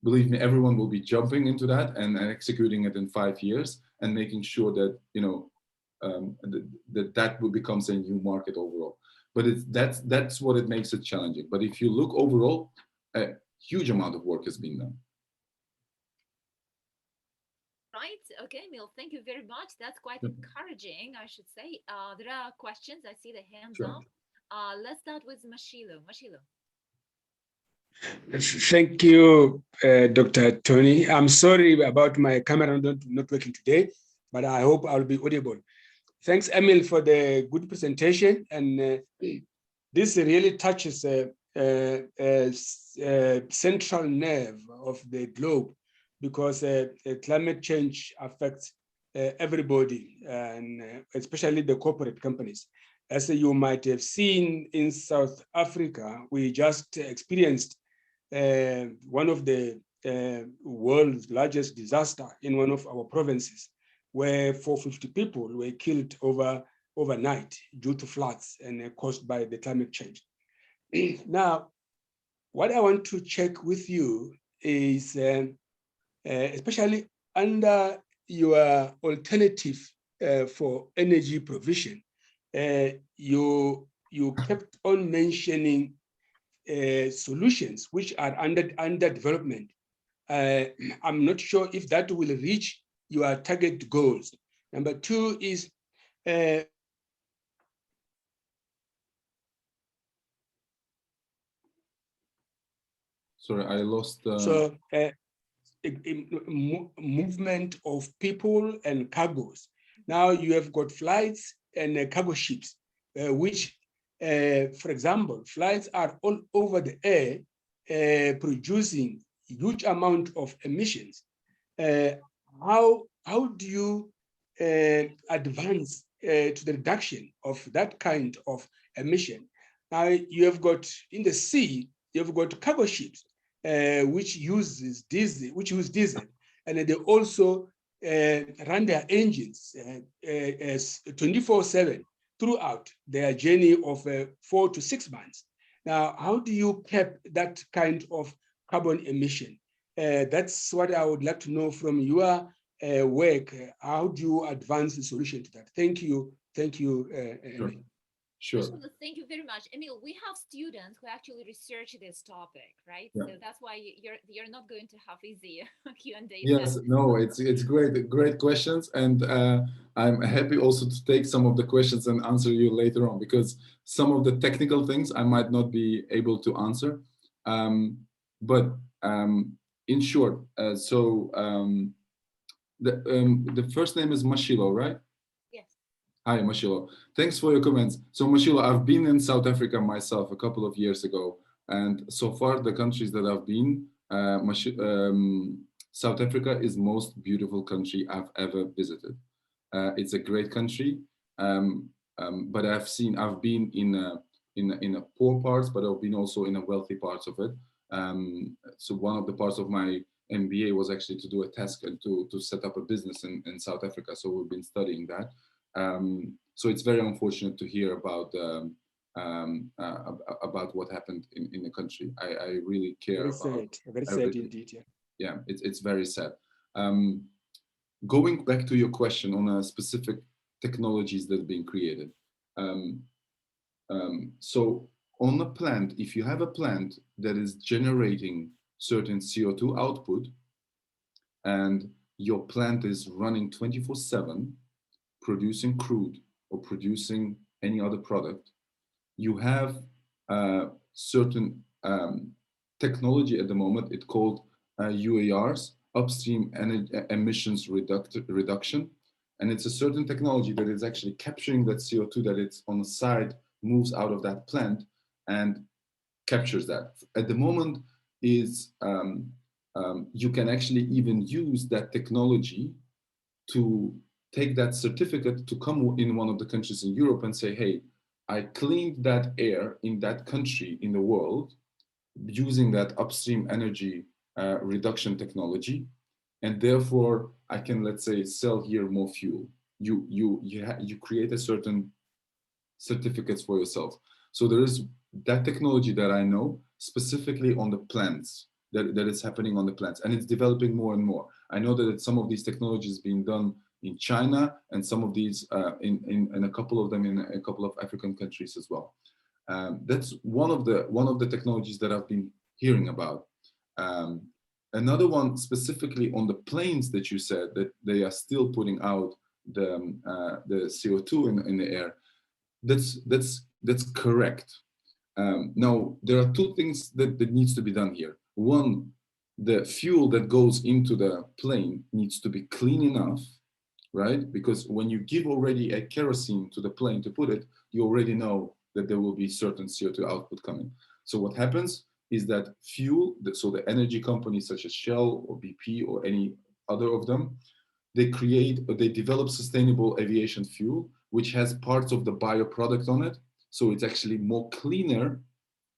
believe me, everyone will be jumping into that and executing it in 5 years and making sure that, that will becomes a new market overall. But that's what it makes it challenging. But if you look overall, a huge amount of work has been done. Right. Okay, Emil, thank you very much. That's quite encouraging, I should say. There are questions. I see the hands up. Let's start with Mashilo. Mashilo. Thank you, Dr. Tony. I'm sorry about my camera not working today, but I hope I'll be audible. Thanks, Emil, for the good presentation. And this really touches a central nerve of the globe, because climate change affects everybody, and especially the corporate companies. As you might have seen in South Africa, we just experienced one of the world's largest disaster in one of our provinces, where 450 people were killed overnight due to floods and caused by the climate change. Now, what I want to check with you is, especially under your alternative for energy provision, you kept on mentioning solutions which are under development. I'm not sure if that will reach your target goals. Number two is Sorry, I lost. so movement of people and cargoes. Now you have got flights and cargo ships, which, for example, flights are all over the air, producing huge amount of emissions. How do you advance to the reduction of that kind of emission? Now you have got in the sea, you have got cargo ships which use diesel, and they also run their engines 24/7 throughout their journey of 4 to 6 months. Now, how do you cap that kind of carbon emission? That's what I would like to know from your work. How do you advance the solution to that? Thank you. Thank you, Sure. Emil. Sure. Mashilo, thank you very much. Emil, we have students who actually research this topic, right? Yeah. So that's why you're not going to have easy Q&A Yes, session. no, it's great questions, and I'm happy also to take some of the questions and answer you later on, because some of the technical things I might not be able to answer. But in short, the first name is Mashilo, right? Yes. Hi, Mashilo. Thanks for your comments. So, Mashilo, I've been in South Africa myself a couple of years ago, and so far the countries that I've been, South Africa is most beautiful country I've ever visited. It's a great country, but I've been in a poor parts, but I've been also in a wealthy parts of it. So one of the parts of my MBA was actually to do a task and to set up a business in South Africa. So we've been studying that. So it's very unfortunate to hear about what happened in the country. I really care about Very sad everything. indeed. Yeah. Yeah, it's very sad. Um, Going back to your question on specific technologies that are being created. Um, so on a plant, if you have a plant that is generating certain CO2 output, and your plant is running 24/7, producing crude or producing any other product, you have certain technology at the moment. It's called UARs, upstream emissions reduction. And it's a certain technology that is actually capturing that CO2 that it's on the side, moves out of that plant and captures that. At the moment is you can actually even use that technology to take that certificate to come in one of the countries in Europe and say, hey, I cleaned that air in that country in the world using that upstream energy reduction technology, and therefore I can, let's say, sell here more fuel. You create a certain certificates for yourself. So there is that technology that I know specifically on the plants, that is happening on the plants, and it's developing more and more. I know that some of these technologies being done in China, and some of these in a couple of them in a couple of African countries as well. That's one of the technologies that I've been hearing about. Um, Another one specifically on the planes that you said that they are still putting out the CO2 in the air. That's That's correct. Now, there are two things that needs to be done here. One, the fuel that goes into the plane needs to be clean enough, right? Because when you give already a kerosene to the plane to put it, you already know that there will be certain CO2 output coming. So what happens is that fuel, so the energy companies such as Shell or BP or any other of them, they create or they develop sustainable aviation fuel, which has parts of the bioproduct on it. So it's actually more cleaner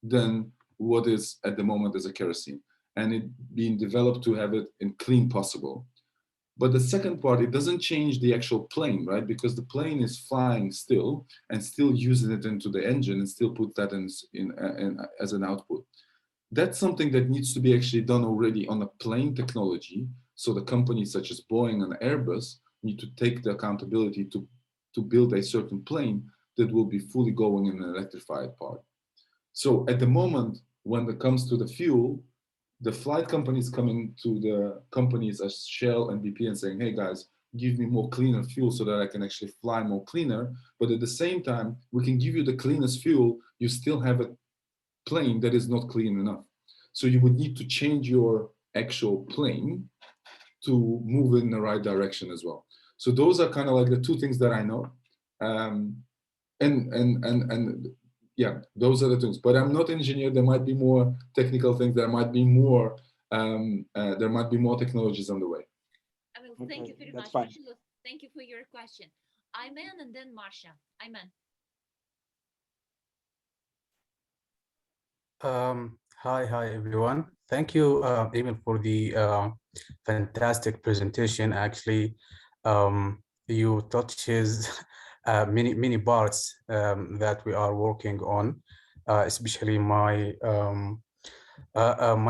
than what is at the moment as a kerosene. And it being developed to have it in clean possible. But the second part, it doesn't change the actual plane, right? Because the plane is flying still and still using it into the engine and still put that in as an output. That's something that needs to be actually done already on a plane technology. So the companies such as Boeing and Airbus need to take the accountability to build a certain plane that will be fully going in an electrified part. So at the moment, when it comes to the fuel, the flight companies coming to the companies as Shell and BP and saying, hey guys, give me more cleaner fuel so that I can actually fly more cleaner. But at the same time, we can give you the cleanest fuel. You still have a plane that is not clean enough. So you would need to change your actual plane to move in the right direction as well. So those are kind of like the two things that I know. And yeah, those are the things. But I'm not engineer. There might be more technical things. There might be more technologies on the way. I will thank you very That's much. fine. Marshall, thank you for your question. Ayman and then Marsha. Ayman. Hi everyone. Thank you, even for the fantastic presentation. Actually, you touches many parts that we are working on, especially my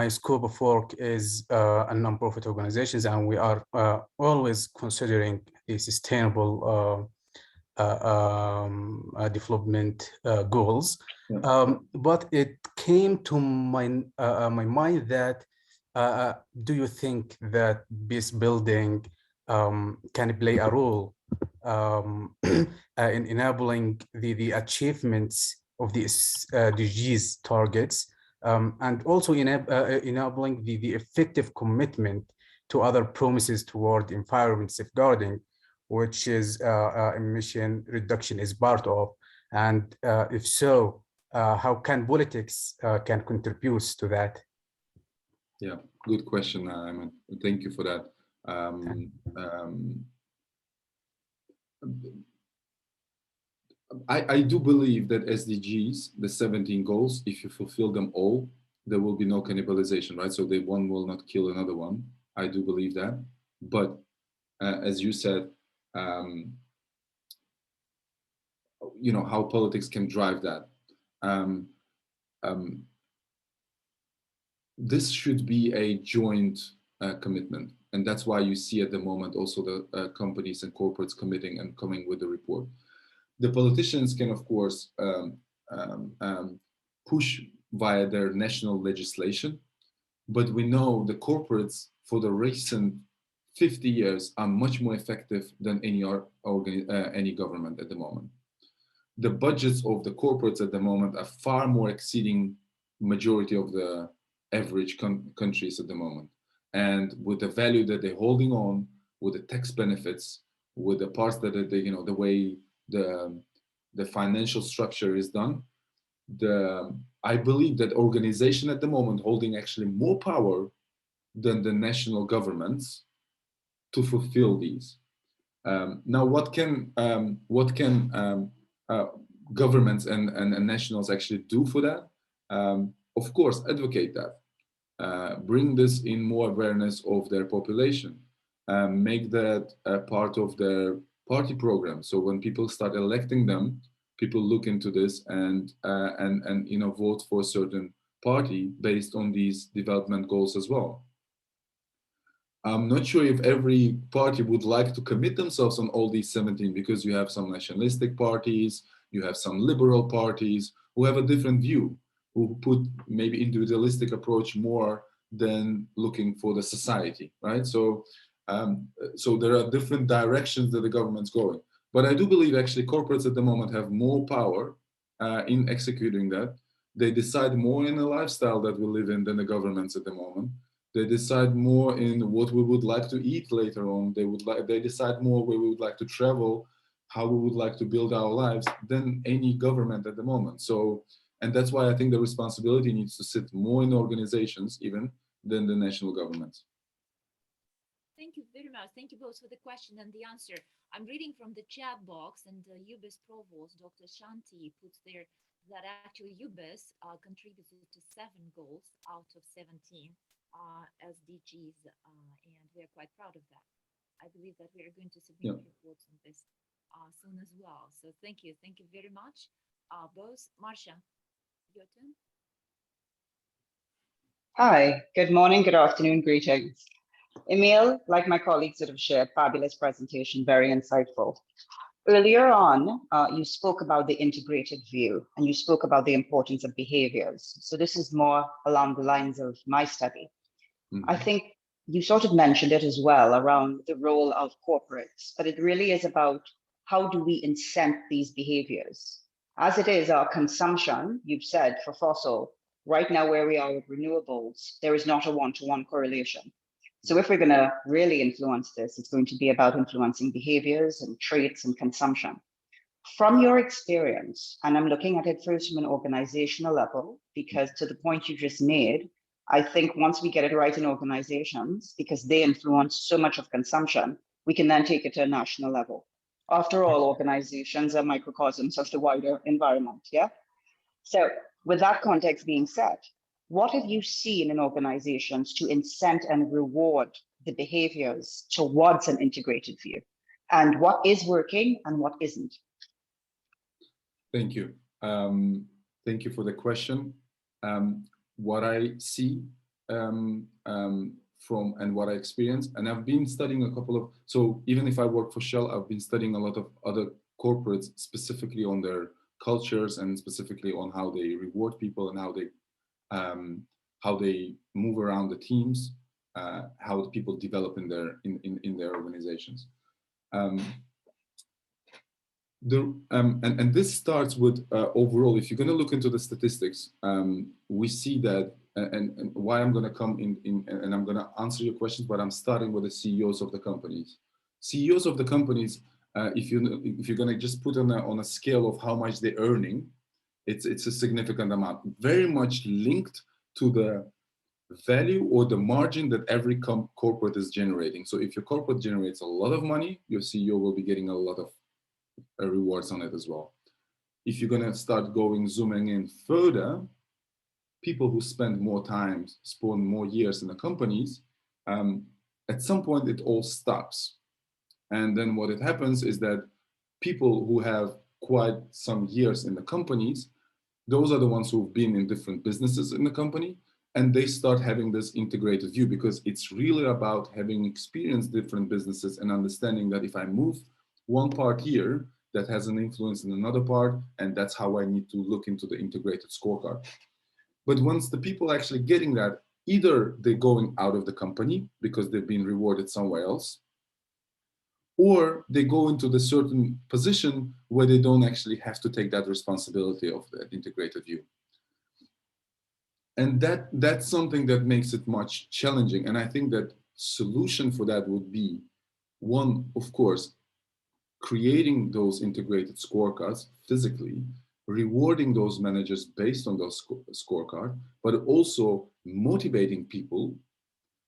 scope of work is a non-profit organizations, and we are always considering the sustainable development goals. Yeah. But it came to my mind that do you think that peace building can play a role in enabling the achievements of the SDGs targets, and also enabling the effective commitment to other promises toward environment safeguarding, which is emission reduction is part of? And if so, how can politics can contribute to that? Yeah, good question, Ayman. Thank you for that. I do believe that SDGs, the 17 goals, if you fulfill them all, there will be no cannibalization, right? So the one will not kill another one. I do believe that. But as you said, you know, how politics can drive that. This should be a joint commitment. And that's why you see at the moment also the companies and corporates committing and coming with the report. The politicians can, of course, push via their national legislation, but we know the corporates for the recent 50 years are much more effective than any government at the moment. The budgets of the corporates at the moment are far more exceeding majority of the average countries at the moment. And with the value that they're holding on, with the tax benefits, with the parts that they, you know, the way the financial structure is done, I believe that organization at the moment holding actually more power than the national governments to fulfill these. Now, what can governments and nationals actually do for that? Of course, advocate that. Bring this in more awareness of their population. Make that a part of their party program. So when people start electing them, people look into this and you know, vote for a certain party based on these development goals as well. I'm not sure if every party would like to commit themselves on all these 17, because you have some nationalistic parties, you have some liberal parties who have a different view, who put maybe individualistic approach more than looking for the society, right? So, so there are different directions that the government's going. But I do believe actually corporates at the moment have more power in executing that. They decide more in the lifestyle that we live in than the governments at the moment. They decide more in what we would like to eat later on. They decide more where we would like to travel, how we would like to build our lives than any government at the moment. So, and that's why I think the responsibility needs to sit more in organizations even than the national governments. Thank you very much. Thank you both for the question and the answer. I'm reading from the chat box, and the UBIS provost, Dr. Shanti, puts there that actually UBIS contributed to 7 goals out of 17 SDGs, and we're quite proud of that. I believe that we are going to submit reports on this soon as well. So thank you very much, both. Marcia, your turn. Hi, good morning, good afternoon, greetings. Emil, like my colleagues that have shared, fabulous presentation, very insightful. Earlier on, you spoke about the integrated view and you spoke about the importance of behaviors. So this is more along the lines of my study. I think you sort of mentioned it as well around the role of corporates, but it really is about how do we incent these behaviors? As it is our consumption, you've said, for fossil, right now where we are with renewables, there is not a one-to-one correlation. So if we're going to really influence this, it's going to be about influencing behaviors and traits and consumption. From your experience, and I'm looking at it first from an organizational level, because to the point you just made, I think once we get it right in organizations, because they influence so much of consumption, we can then take it to a national level. After all, organizations are microcosms of the wider environment, yeah? So with that context being set, what have you seen in organizations to incent and reward the behaviors towards an integrated view? And what is working and what isn't? Thank you. Thank you for the question. What I see from and what I experience, and I've been studying a couple of, so even if I work for Shell, I've been studying a lot of other corporates specifically on their cultures and specifically on how they reward people and how they move around the teams, how people develop in their organizations. And this starts with overall, if you're going to look into the statistics, we see that, and why I'm going to come in and I'm going to answer your questions, but I'm starting with the CEOs of the companies. CEOs of the companies, if you're going to just put on a scale of how much they're earning, it's a significant amount, very much linked to the value or the margin that every corporate is generating. So if your corporate generates a lot of money, your CEO will be getting a lot of rewards on it as well. If you're going to start zooming in further, people who spend more time, spend more years in the companies, at some point it all stops. And then what it happens is that people who have quite some years in the companies, those are the ones who've been in different businesses in the company, and they start having this integrated view, because it's really about having experienced different businesses and understanding that if I move one part here, that has an influence in another part, and that's how I need to look into the integrated scorecard. But once the people actually getting that, either they're going out of the company because they've been rewarded somewhere else, or they go into the certain position where they don't actually have to take that responsibility of that integrated view. And that's something that makes it much challenging. And I think that solution for that would be, one, of course, creating those integrated scorecards physically, rewarding those managers based on those scorecard, but also motivating people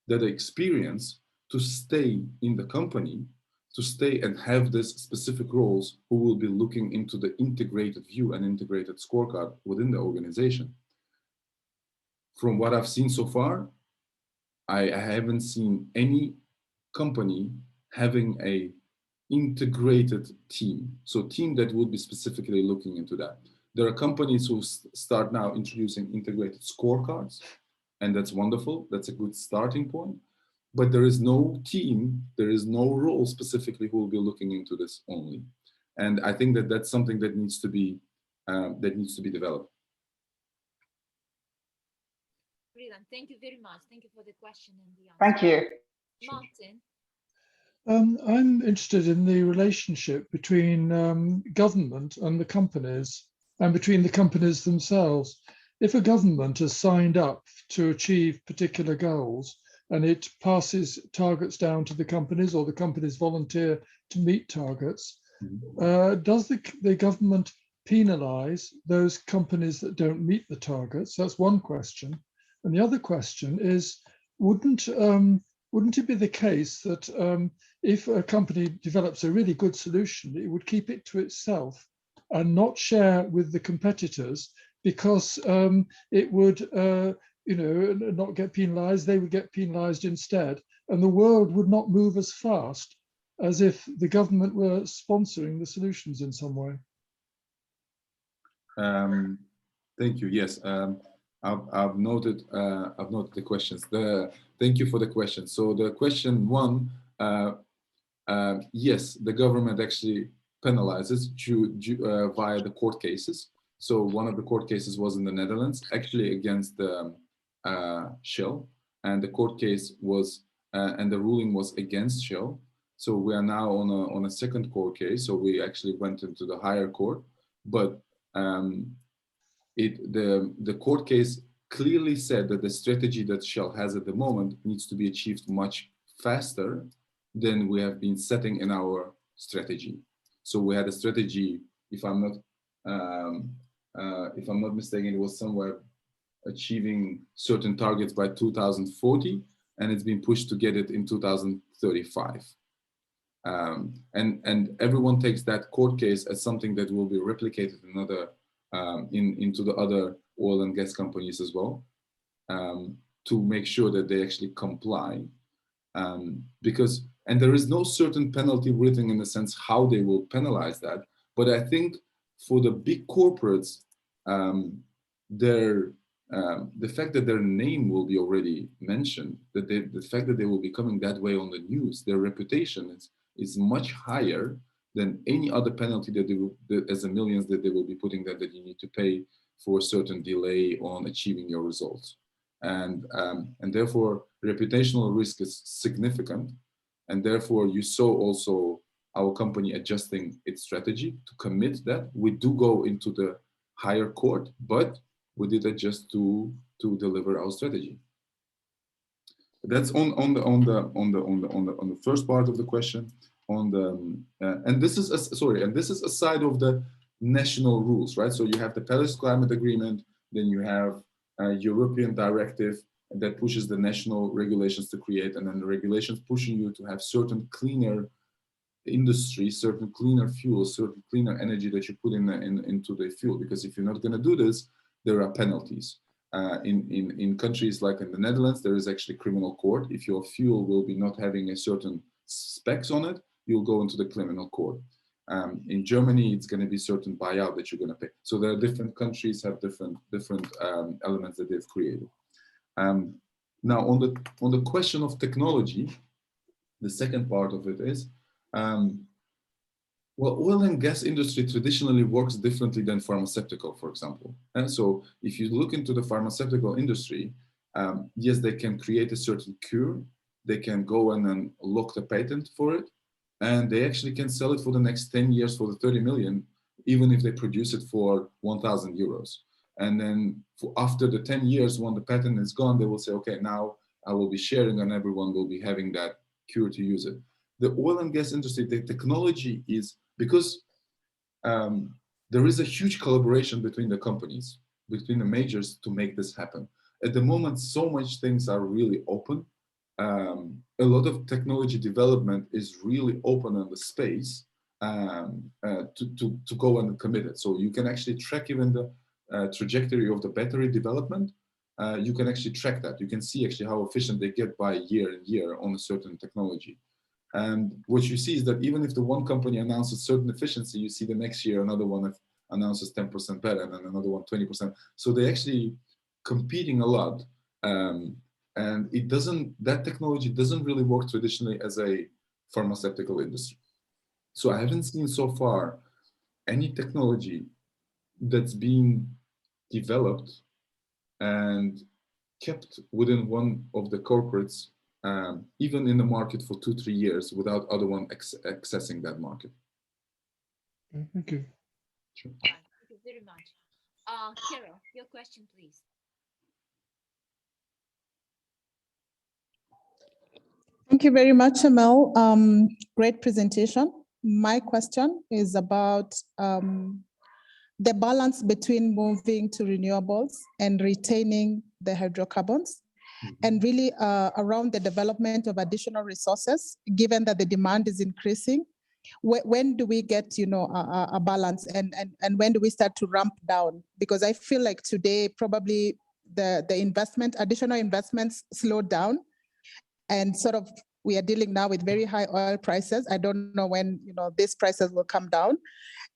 that are experienced to stay in the company, to stay and have this specific roles who will be looking into the integrated view and integrated scorecard within the organization. From what I've seen so far, I haven't seen any company having a integrated team. So team that would be specifically looking into that. There are companies who start now introducing integrated scorecards, and that's wonderful. That's a good starting point. But there is no team, there is no role specifically who will be looking into this only. And I think that that's something that needs to be developed. Brilliant. Thank you very much. Thank you for the question and the answer. Thank you. Martin. I'm interested in the relationship between government and the companies. and between the companies themselves. If a government has signed up to achieve particular goals and it passes targets down to the companies, or the companies volunteer to meet targets, does the government penalize those companies that don't meet the targets? That's one question. And the other question is, wouldn't it be the case that if a company develops a really good solution, it would keep it to itself and not share with the competitors, because it would not get penalized, they would get penalized instead, and the world would not move as fast as if the government were sponsoring the solutions in some way? Thank you. Yes, I've noted the questions. Thank you for the question. So the question one, yes, the government actually penalizes via the court cases. So one of the court cases was in the Netherlands, actually against Shell, and the court case was and the ruling was against Shell. So we are now on a second court case. So we actually went into the higher court, but the court case clearly said that the strategy that Shell has at the moment needs to be achieved much faster than we have been setting in our strategy. So we had a strategy, if I'm not mistaken, it was somewhere achieving certain targets by 2040, and it's been pushed to get it in 2035. And everyone takes that court case as something that will be replicated in into the other oil and gas companies as well, to make sure that they actually comply. And there is no certain penalty written in the sense how they will penalize that. But I think for the big corporates, the fact that their name will be already mentioned, that the fact that they will be coming that way on the news, their reputation is much higher than any other penalty that they will, as the millions that they will be putting that you need to pay for a certain delay on achieving your results. And therefore, reputational risk is significant. And therefore, you saw also our company adjusting its strategy to commit that. We do go into the higher court, but we did adjust to deliver our strategy. That's on the first part of the question. And this is aside of the national rules, right? So you have the Paris Climate Agreement, then you have a European directive that pushes the national regulations to create, and then the regulations pushing you to have certain cleaner industry, certain cleaner fuels, certain cleaner energy that you put into the fuel. Because if you're not going to do this, there are penalties. In countries like in the Netherlands, there is actually criminal court. If your fuel will be not having a certain specs on it, you'll go into the criminal court. In Germany, it's going to be certain buyout that you're going to pay. So there are different countries have different elements that they've created. Now on the question of technology, the second part of it is, well, oil and gas industry traditionally works differently than pharmaceutical, for example. And so if you look into the pharmaceutical industry, yes, they can create a certain cure. They can go in and lock the patent for it. And they actually can sell it for the next 10 years for the 30 million, even if they produce it for 1,000 euros. And then after the 10 years, when the patent is gone, they will say, okay, now I will be sharing and everyone will be having that cure to use it. The oil and gas industry, the technology is, because there is a huge collaboration between the companies, between the majors to make this happen. At the moment, so much things are really open. A lot of technology development is really open on the space to go and commit it. So you can actually track even the trajectory of the battery development. You can actually track that. You can see actually how efficient they get by year and year on a certain technology. And what you see is that even if the one company announces certain efficiency, you see the next year another one announces 10% better and then another one 20%. So they're actually competing a lot. And that technology doesn't really work traditionally as a pharmaceutical industry. So I haven't seen so far any technology that's been developed and kept within one of the corporates, even in the market for 2-3 years without other one accessing that market. Thank you. Sure. Thank you very much. Carol, your question, please. Thank you very much, Emil. Great presentation. My question is about the balance between moving to renewables and retaining the hydrocarbons, and really around the development of additional resources, given that the demand is increasing. When do we get, a balance, and when do we start to ramp down? Because I feel like today probably the additional investments slowed down, and sort of we are dealing now with very high oil prices. I don't know when these prices will come down.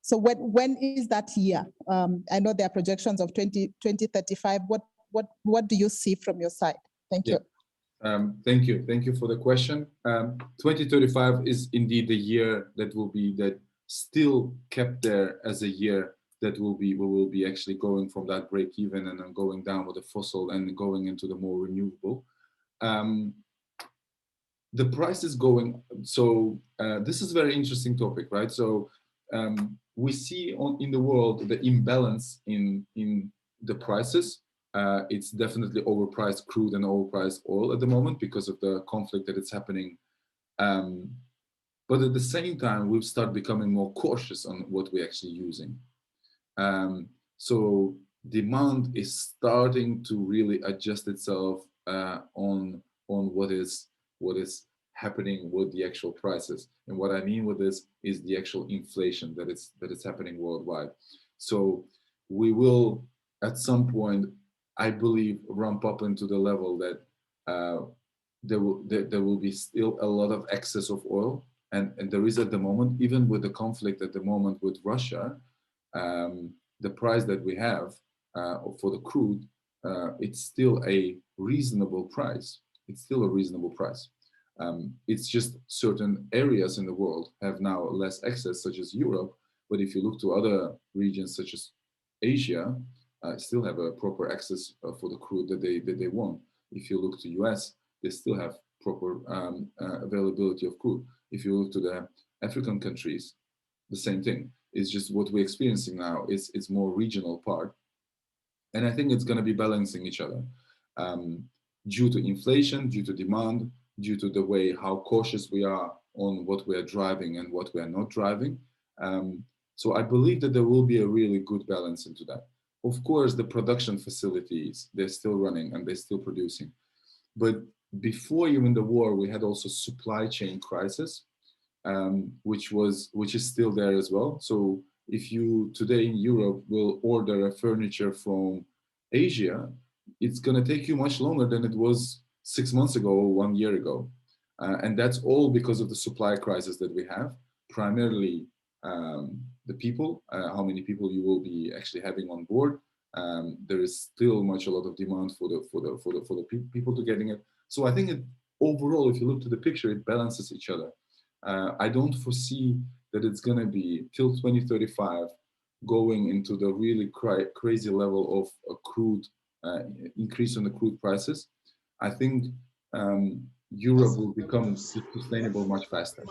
So when is that year? I know there are projections of 2035. What do you see from your side? Thank you. Thank you for the question. 2035 is indeed the year that still kept there as a year that we will be actually going from that break even and then going down with the fossil and going into the more renewable. The price is going, so this is a very interesting topic, right? So we see in the world the imbalance in the prices. It's definitely overpriced crude and overpriced oil at the moment because of the conflict that is happening. But at the same time, we've started becoming more cautious on what we're actually using. So demand is starting to really adjust itself on what is happening with the actual prices. And what I mean with this is the actual inflation that is happening worldwide. So we will, at some point, I believe, ramp up into the level that there will be still a lot of excess of oil. And there is at the moment, even with the conflict at the moment with Russia, the price that we have for the crude, it's still a reasonable price. It's still a reasonable price. It's just certain areas in the world have now less access, such as Europe. But if you look to other regions, such as Asia, still have a proper access for the crude that they want. If you look to US, they still have proper availability of crude. If you look to the African countries, the same thing. It's just what we're experiencing now is more regional part. And I think it's going to be balancing each other due to inflation, due to demand, due to the way how cautious we are on what we are driving and what we are not driving. So I believe that there will be a really good balance into that. Of course, the production facilities, they're still running and they're still producing. But before even the war, we had also supply chain crisis, which is still there as well. So if you today in Europe will order a furniture from Asia, it's going to take you much longer than it was 6 months ago or 1 year ago. And that's all because of the supply crisis that we have, primarily the people, how many people you will be actually having on board. There is still a lot of demand for the people to getting it. So I think overall, if you look to the picture, it balances each other. I don't foresee that it's going to be till 2035 going into the really crazy level of a crude increase in the crude prices. I think Europe will become sustainable much faster.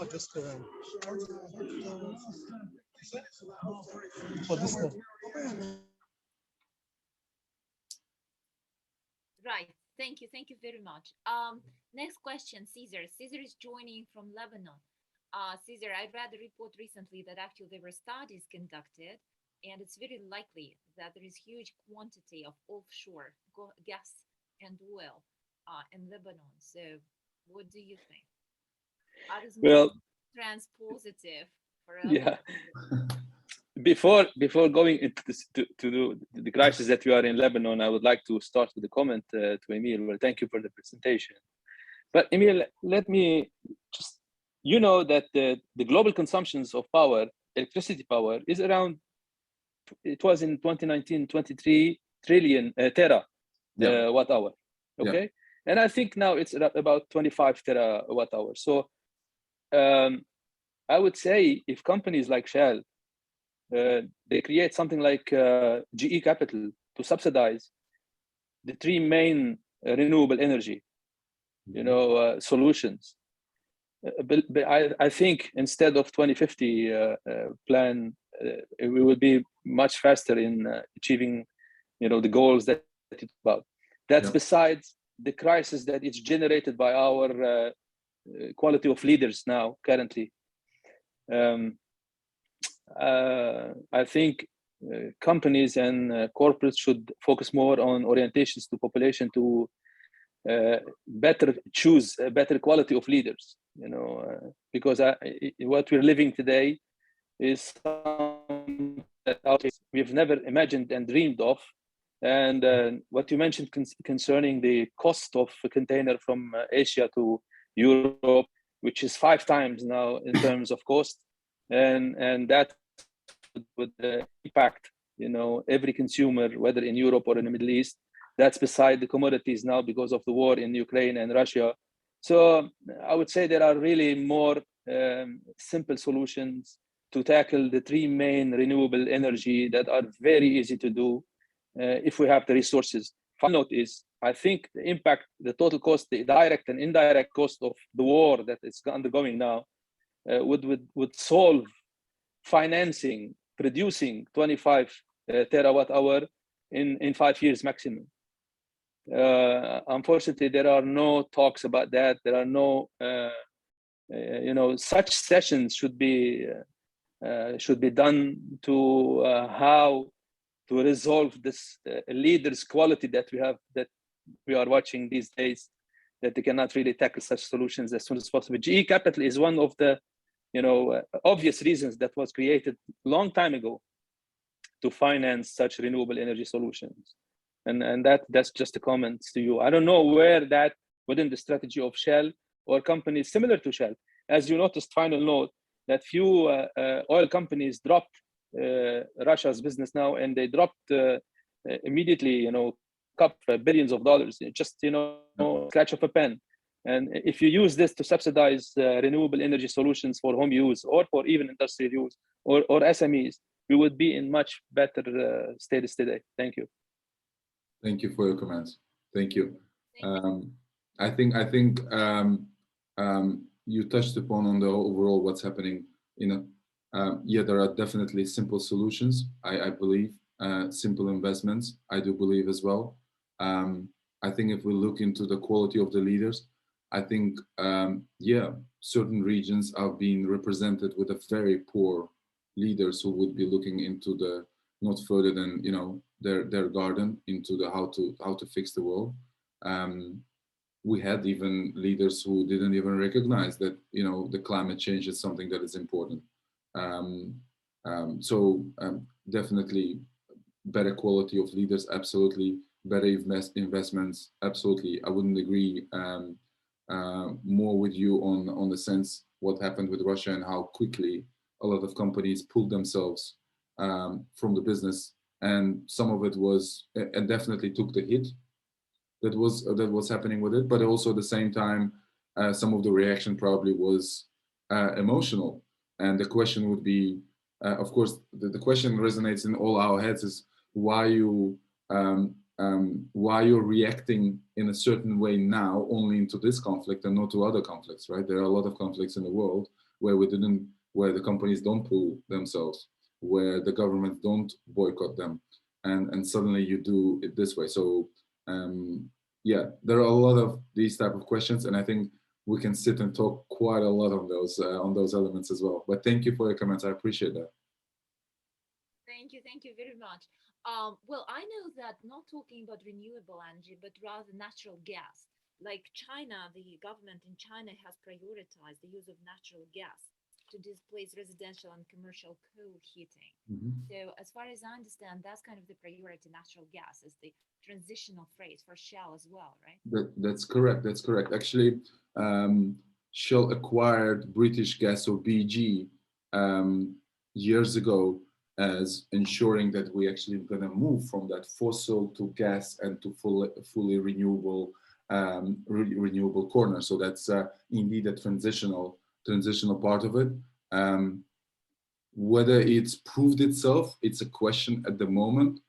Right. Thank you very much. Next question, Caesar. Caesar is joining from Lebanon. Caesar, I read a report recently that actually there were studies conducted, and it's very likely that there is huge quantity of offshore gas and oil in Lebanon. So what do you think? How does trans positive for us? Yeah. Before going into this, to the crisis that we are in Lebanon, I would like to start with a comment to Emil. Well, thank you for the presentation. But Emil, let me just, that the global consumptions of power, electricity power, is around, it was in 2019, 23 trillion watt hour. Okay. Yeah. And I think now it's about 25 terawatt hours. So I would say if companies like Shell, they create something like GE Capital to subsidize the three main renewable energy, solutions. But I think instead of 2050 plan we will be much faster in achieving, the goals that you talk about. That's besides the crisis that is generated by our quality of leaders now currently. I think companies and corporates should focus more on orientations to population to better choose a better quality of leaders, because what we're living today is something that we've never imagined and dreamed of. And what you mentioned concerning the cost of a container from Asia to Europe, which is 5 times now in terms of cost, and that would impact, every consumer, whether in Europe or in the Middle East. That's beside the commodities now because of the war in Ukraine and Russia. So I would say there are really more simple solutions to tackle the 3 main renewable energy that are very easy to do if we have the resources. Final note is, I think the impact, the total cost, the direct and indirect cost of the war that is undergoing now would solve financing, producing 25 terawatt hour in 5 years maximum. Unfortunately, there are no talks about that. There are no, such sessions should be done to how to resolve this leaders quality that we are watching these days, that they cannot really tackle such solutions as soon as possible. GE Capital is one of the obvious reasons that was created a long time ago to finance such renewable energy solutions. And that's just a comment to you. I don't know where that within the strategy of Shell or companies similar to Shell. As you noticed, final note, that few oil companies dropped Russia's business now, and they dropped immediately, couple billions of dollars, just, scratch of a pen. And if you use this to subsidize renewable energy solutions for home use or for even industrial use or SMEs, we would be in much better status today. Thank you. Thank you for your comments. Thank you. I think you touched upon on the overall what's happening. Yeah, there are definitely simple solutions. I believe simple investments. I do believe as well. I think if we look into the quality of the leaders, I think yeah, certain regions are being represented with a very poor leaders who would be looking into the not further than their garden, into the how to fix the world. We had even leaders who didn't even recognize that the climate change is something that is important. So definitely better quality of leaders, absolutely. Better investments, absolutely. I wouldn't agree more with you on the sense what happened with Russia and how quickly a lot of companies pulled themselves from the business, and some of it was and definitely took the hit that was happening with it, but also at the same time some of the reaction probably was emotional. And the question would be, of course, the question resonates in all our heads is why you're reacting in a certain way now only into this conflict and not to other conflicts, right? There are a lot of conflicts in the world where where the companies don't pull themselves, where the governments don't boycott them, and suddenly you do it this way. So yeah, there are a lot of these type of questions, and I think we can sit and talk quite a lot on those elements as well. But thank you for your comments. I appreciate that. Thank you very much. Well, I know that not talking about renewable energy, but rather natural gas. Like China, the government in China has prioritized the use of natural gas to displace residential and commercial coal heating. So as far as I understand, that's kind of the priority. Natural gas is the transitional phrase for Shell as well, right? That's correct. That's correct. Actually, Shell acquired British Gas, or BG, years ago, as ensuring that we actually going to move from that fossil to gas and to fully renewable renewable corner. So that's indeed a transitional part of it. Whether it's proved itself, it's a question at the moment.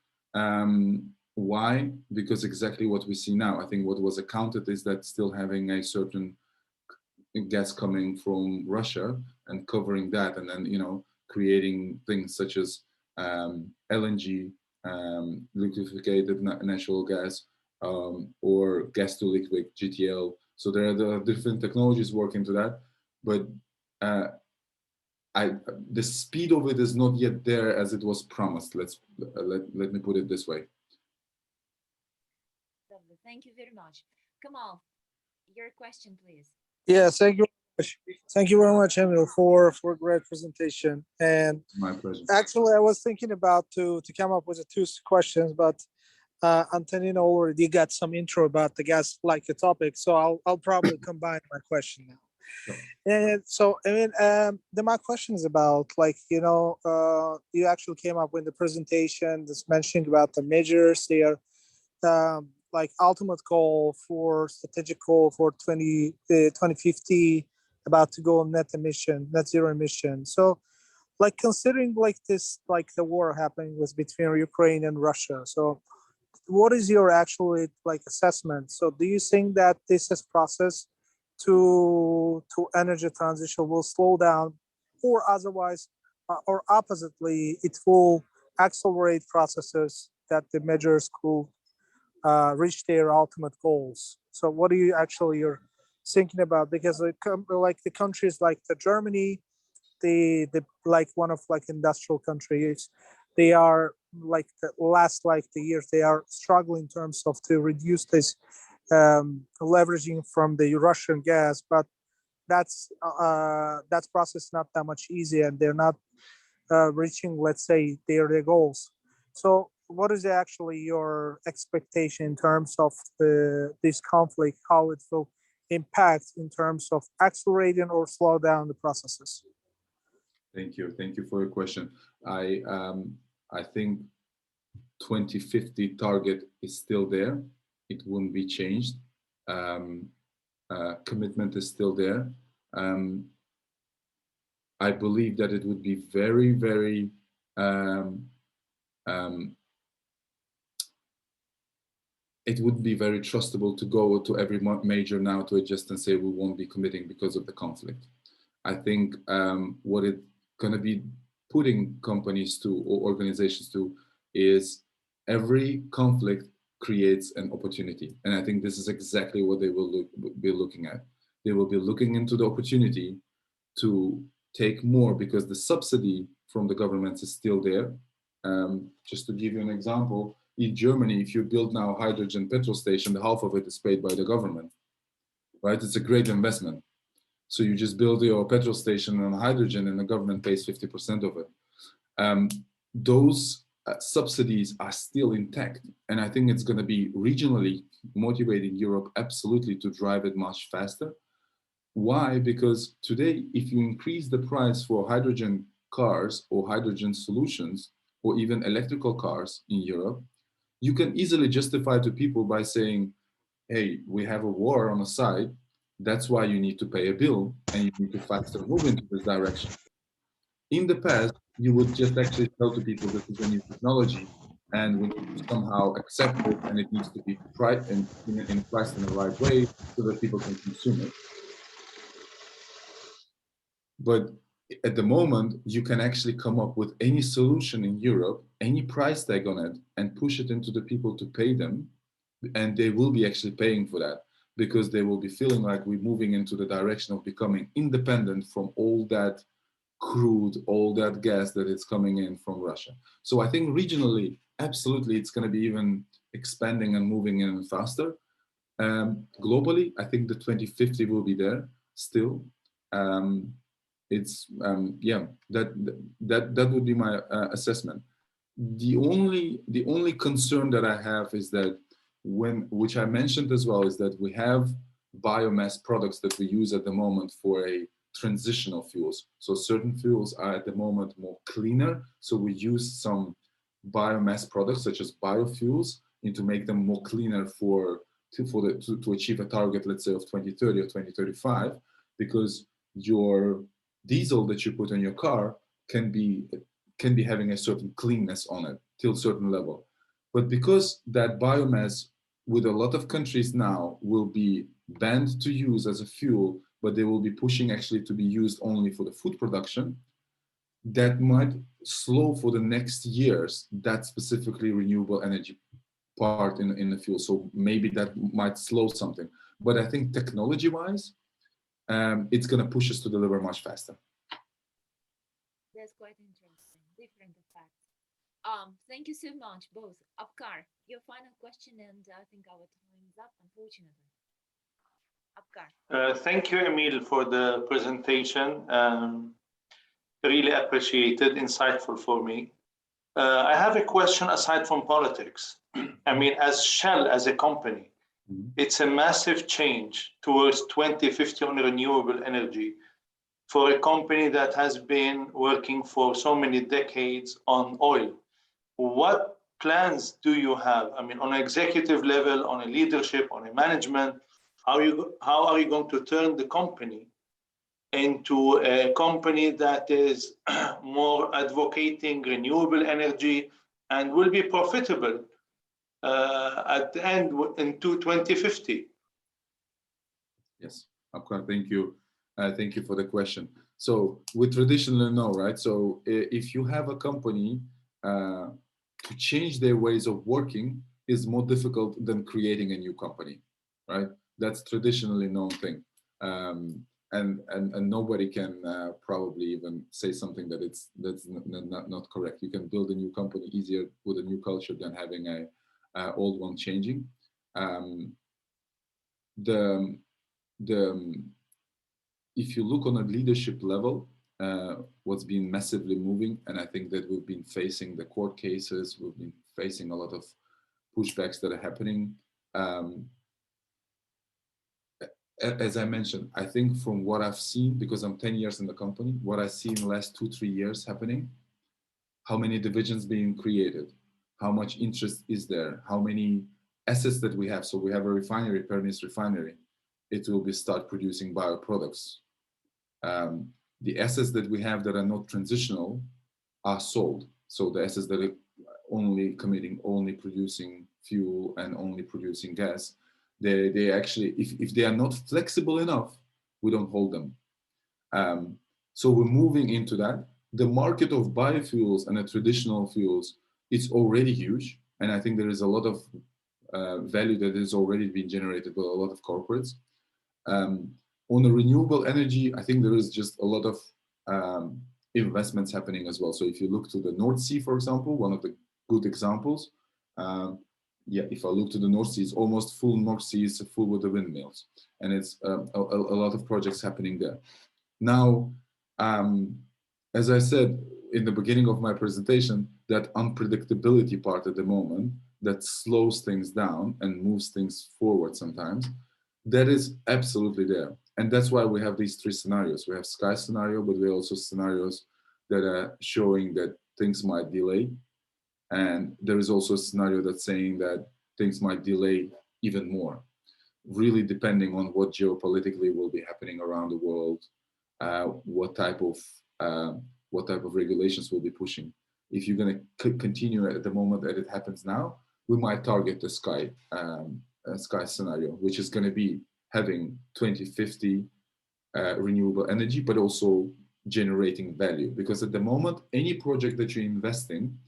Why? Because exactly what we see now. I think what was accounted is that still having a certain gas coming from Russia and covering that, and then creating things such as LNG, liquefied natural gas, or gas to liquid GTL. So there are the different technologies working to that, but the speed of it is not yet there as it was promised. Let me put it this way. Lovely. Thank you very much. Kamal, your question, please. Yes, thank you. Thank you very much, Emil, for a great presentation. And My pleasure. actually, I was thinking about to come up with two questions, but Antonino already got some intro about the gas like the topic, so I'll probably combine my question now. Sure. And so, I mean, my question is about, like, you actually came up with the presentation that's mentioning about the measures. They are like ultimate goal for strategic goal for 2050, about to go on net zero emission. So, like, considering like this, like the war happening with between Ukraine and Russia. So what is your actually like assessment? So do you think that this is process to energy transition will slow down, or otherwise, or oppositely, it will accelerate processes that the measures could reach their ultimate goals? So what are you actually you're thinking about? Because like the countries like the Germany, the like one of like industrial countries, they are like the last like the years they are struggling in terms of to reduce this leveraging from the Russian gas, but that's process not that much easy, and they're not reaching, let's say, their goals. So what is actually your expectation in terms of this conflict, how it will impact in terms of accelerating or slow down the processes? Thank you for your question. I think 2050 target is still there. It won't be changed. Commitment is still there. I believe that it would be very, very it wouldn't be very trustable to go to every major now to adjust and say we won't be committing because of the conflict. I think what it's going to be putting companies to, or organizations to, is every conflict creates an opportunity. And I think this is exactly what they will be looking at. They will be looking into the opportunity to take more because the subsidy from the governments is still there. Just to give you an example, in Germany, if you build now a hydrogen petrol station, half of it is paid by the government, right? It's a great investment. So you just build your petrol station on hydrogen and the government pays 50% of it. Those subsidies are still intact. And I think it's going to be regionally motivating Europe absolutely to drive it much faster. Why? Because today, if you increase the price for hydrogen cars or hydrogen solutions, or even electrical cars in Europe, you can easily justify to people by saying, hey, we have a war on the side. That's why you need to pay a bill and you need to faster move into this direction. In the past, you would just actually tell to people this is a new technology and we need to somehow accept it, and it needs to be priced in the right way so that people can consume it. But at the moment, you can actually come up with any solution in Europe, any price tag on it, and push it into the people to pay them. And they will be actually paying for that because they will be feeling like we're moving into the direction of becoming independent from all that crude, all that gas that is coming in from Russia. So I think regionally, absolutely, it's going to be even expanding and moving in faster. Globally, I think the 2050 will be there still. Yeah, that would be my assessment. The only concern that I have is that which I mentioned as well, is that we have biomass products that we use at the moment for a transitional fuels. So certain fuels are at the moment more cleaner. So we use some biomass products such as biofuels to make them more cleaner to achieve a target, let's say, of 2030 or 2035, because your diesel that you put in your car can be having a certain cleanness on it till a certain level. But because that biomass with a lot of countries now will be banned to use as a fuel, but they will be pushing actually to be used only for the food production, that might slow for the next years that specifically renewable energy part in the fuel. So maybe that might slow something. But I think technology-wise, it's going to push us to deliver much faster. That's quite interesting. Different effects. Thank you so much, both. Abkar, your final question, and I think our time is up, unfortunately. Abkar. Thank you, Emil, for the presentation. Really appreciated, insightful for me. I have a question aside from politics. I mean, as Shell, as a company, it's a massive change towards 2050 on renewable energy for a company that has been working for so many decades on oil. What plans do you have? I mean, on an executive level, on a leadership, on a management, how are you going to turn the company into a company that is more advocating renewable energy and will be profitable at the end into 2050? Yes, Abkar, thank you. Thank you for the question. So we traditionally know, right? So if you have a company, to change their ways of working is more difficult than creating a new company, right? That's traditionally known thing. And nobody can probably even say something that's not correct. You can build a new company easier with a new culture than having a old one changing. If you look on a leadership level, what's been massively moving, and I think that we've been facing the court cases, we've been facing a lot of pushbacks that are happening. As I mentioned, I think from what I've seen, because I'm 10 years in the company, what I see in the last 2-3 years happening, how many divisions being created, how much interest is there, how many assets that we have. So we have a refinery, Pernis refinery. It will start producing bioproducts. The assets that we have that are not transitional are sold. So the assets that are only producing fuel and only producing gas, they actually, if they are not flexible enough, we don't hold them. So we're moving into that. The market of biofuels and the traditional fuels, it's already huge. And I think there is a lot of value that is already being generated by a lot of corporates. On the renewable energy, I think there is just a lot of investments happening as well. So if you look to the North Sea, for example, one of the good examples, if I look to the North Sea, it's almost full. North Sea is full with the windmills, and it's a lot of projects happening there. Now, as I said in the beginning of my presentation, that unpredictability part at the moment that slows things down and moves things forward sometimes, that is absolutely there. And that's why we have these 3 scenarios. We have sky scenario, but we also scenarios that are showing that things might delay. And there is also a scenario that's saying that things might delay even more, really depending on what geopolitically will be happening around the world, what type of regulations will be pushing. If you're going to continue at the moment that it happens now, we might target the sky scenario, which is going to be having 2050 renewable energy, but also generating value. Because at the moment, any project that you invest in,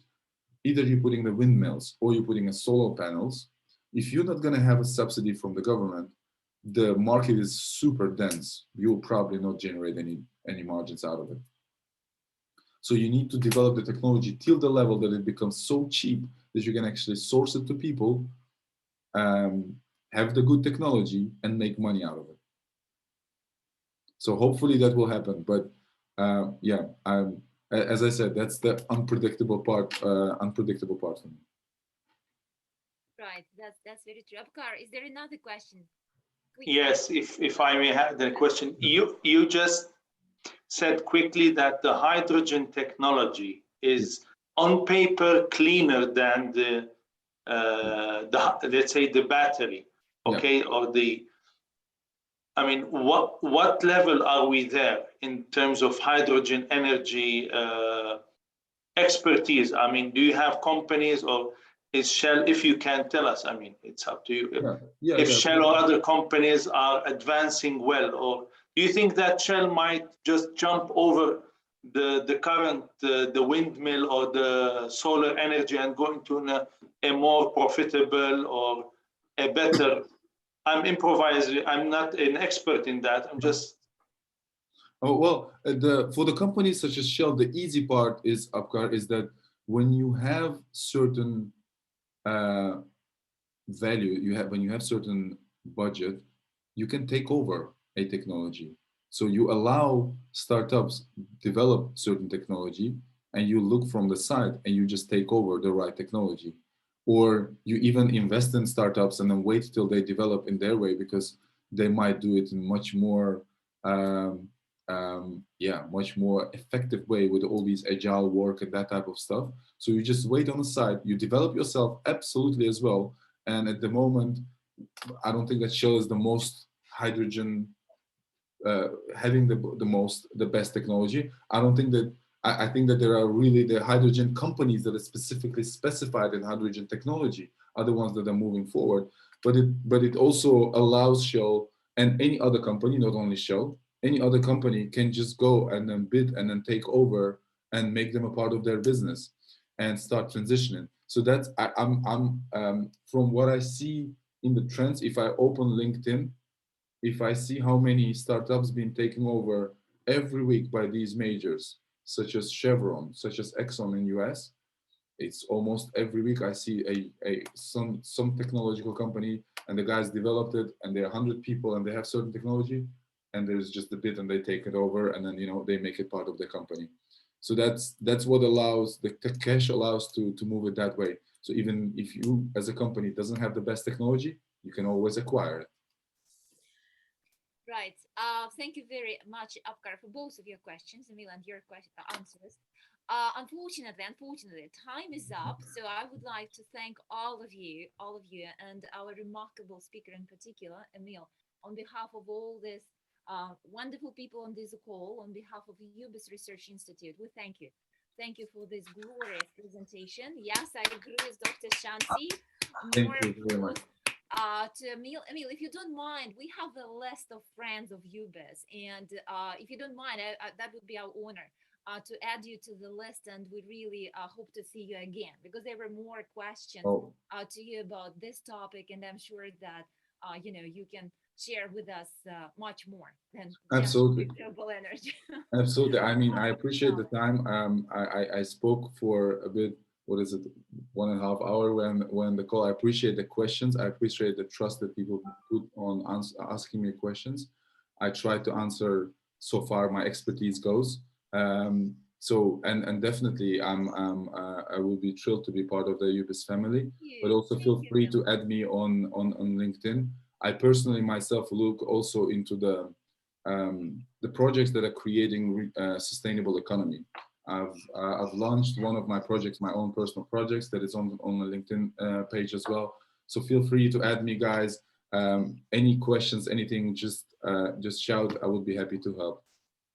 either you're putting the windmills or you're putting a solar panels, if you're not going to have a subsidy from the government, the market is super dense. You'll probably not generate any margins out of it. So you need to develop the technology till the level that it becomes so cheap that you can actually source it to people, have the good technology, and make money out of it. So hopefully that will happen. But as I said, that's the unpredictable part for me. Right, that's very true. Abkar, is there another question? Yes, if I may have the question. You just said quickly that the hydrogen technology is on paper cleaner than the let's say the battery, okay, or the. I mean, what level are we there in terms of hydrogen energy expertise? I mean, do you have companies, or is Shell, if you can tell us, I mean, it's up to you. If Shell or other companies are advancing well, or do you think that Shell might just jump over the current the windmill or the solar energy and go into a more profitable or a better. I'm improvising. I'm not an expert in that. I'm just. Oh well, for the companies such as Shell, the easy part is Apkar, is that when you have certain value, when you have certain budget, you can take over a technology. So you allow startups develop certain technology, and you look from the side and you just take over the right technology. Or you even invest in startups and then wait till they develop in their way, because they might do it in much more much more effective way with all these agile work and that type of stuff. So you just wait on the side, you develop yourself absolutely as well. And at the moment, I don't think that Shell is the most hydrogen, having the best technology. I don't think that, I think that there are really the hydrogen companies that are specifically specified in hydrogen technology are the ones that are moving forward. But it also allows Shell and any other company, not only Shell, any other company can just go and then bid and then take over and make them a part of their business and start transitioning. So that's I'm from what I see in the trends. If I open LinkedIn, if I see how many startups being taken over every week by these majors, such as Chevron, such as Exxon in US, it's almost every week I see some technological company, and the guys developed it, and they're 100 people and they have certain technology, and there's just a bit and they take it over, and then they make it part of the company. So that's what allows the cash allows to move it that way. So even if you as a company doesn't have the best technology, you can always acquire it. Right. Thank you very much, Apkar, for both of your questions, Emil, and your answers. Unfortunately, time is up. So I would like to thank all of you, and our remarkable speaker in particular, Emil, on behalf of all these wonderful people on this call, on behalf of the UBIS Research Institute. We thank you. Thank you for this glorious presentation. Yes, I agree with Dr. Shanti. Thank you very much. To Emil, if you don't mind, we have a list of friends of UBIS, and if you don't mind, that would be our honor to add you to the list, and we really hope to see you again, because there were more questions to you about this topic, and I'm sure that you can share with us much more than absolutely renewable energy. Absolutely. I mean, I appreciate the time. I spoke for a bit. What is it? 1.5 hours when the call. I appreciate the questions. I appreciate the trust that people put on asking me questions. I try to answer so far my expertise goes. So and definitely I will be thrilled to be part of the UBIS family. But also feel free to add me on LinkedIn. I personally myself look also into the projects that are creating sustainable economy. I've launched one of my projects, my own personal projects, that is on the LinkedIn page as well. So feel free to add me, guys. Any questions, anything, just shout. I would be happy to help.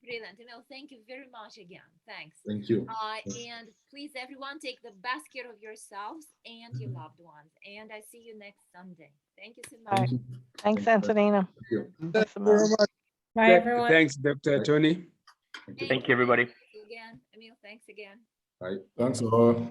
Brilliant. Emil, thank you very much again. Thanks. Thank you. And please, everyone, take the best care of yourselves and your loved ones. And I see you next Sunday. Thank you so much. Thank you. Thanks, Antonina. Thank you. Thanks, Thank you very Emil. much. Bye, everyone. Thanks, Dr. Tony. Thank you, everybody. Again, Emil, thanks again. Bye. Thanks a lot.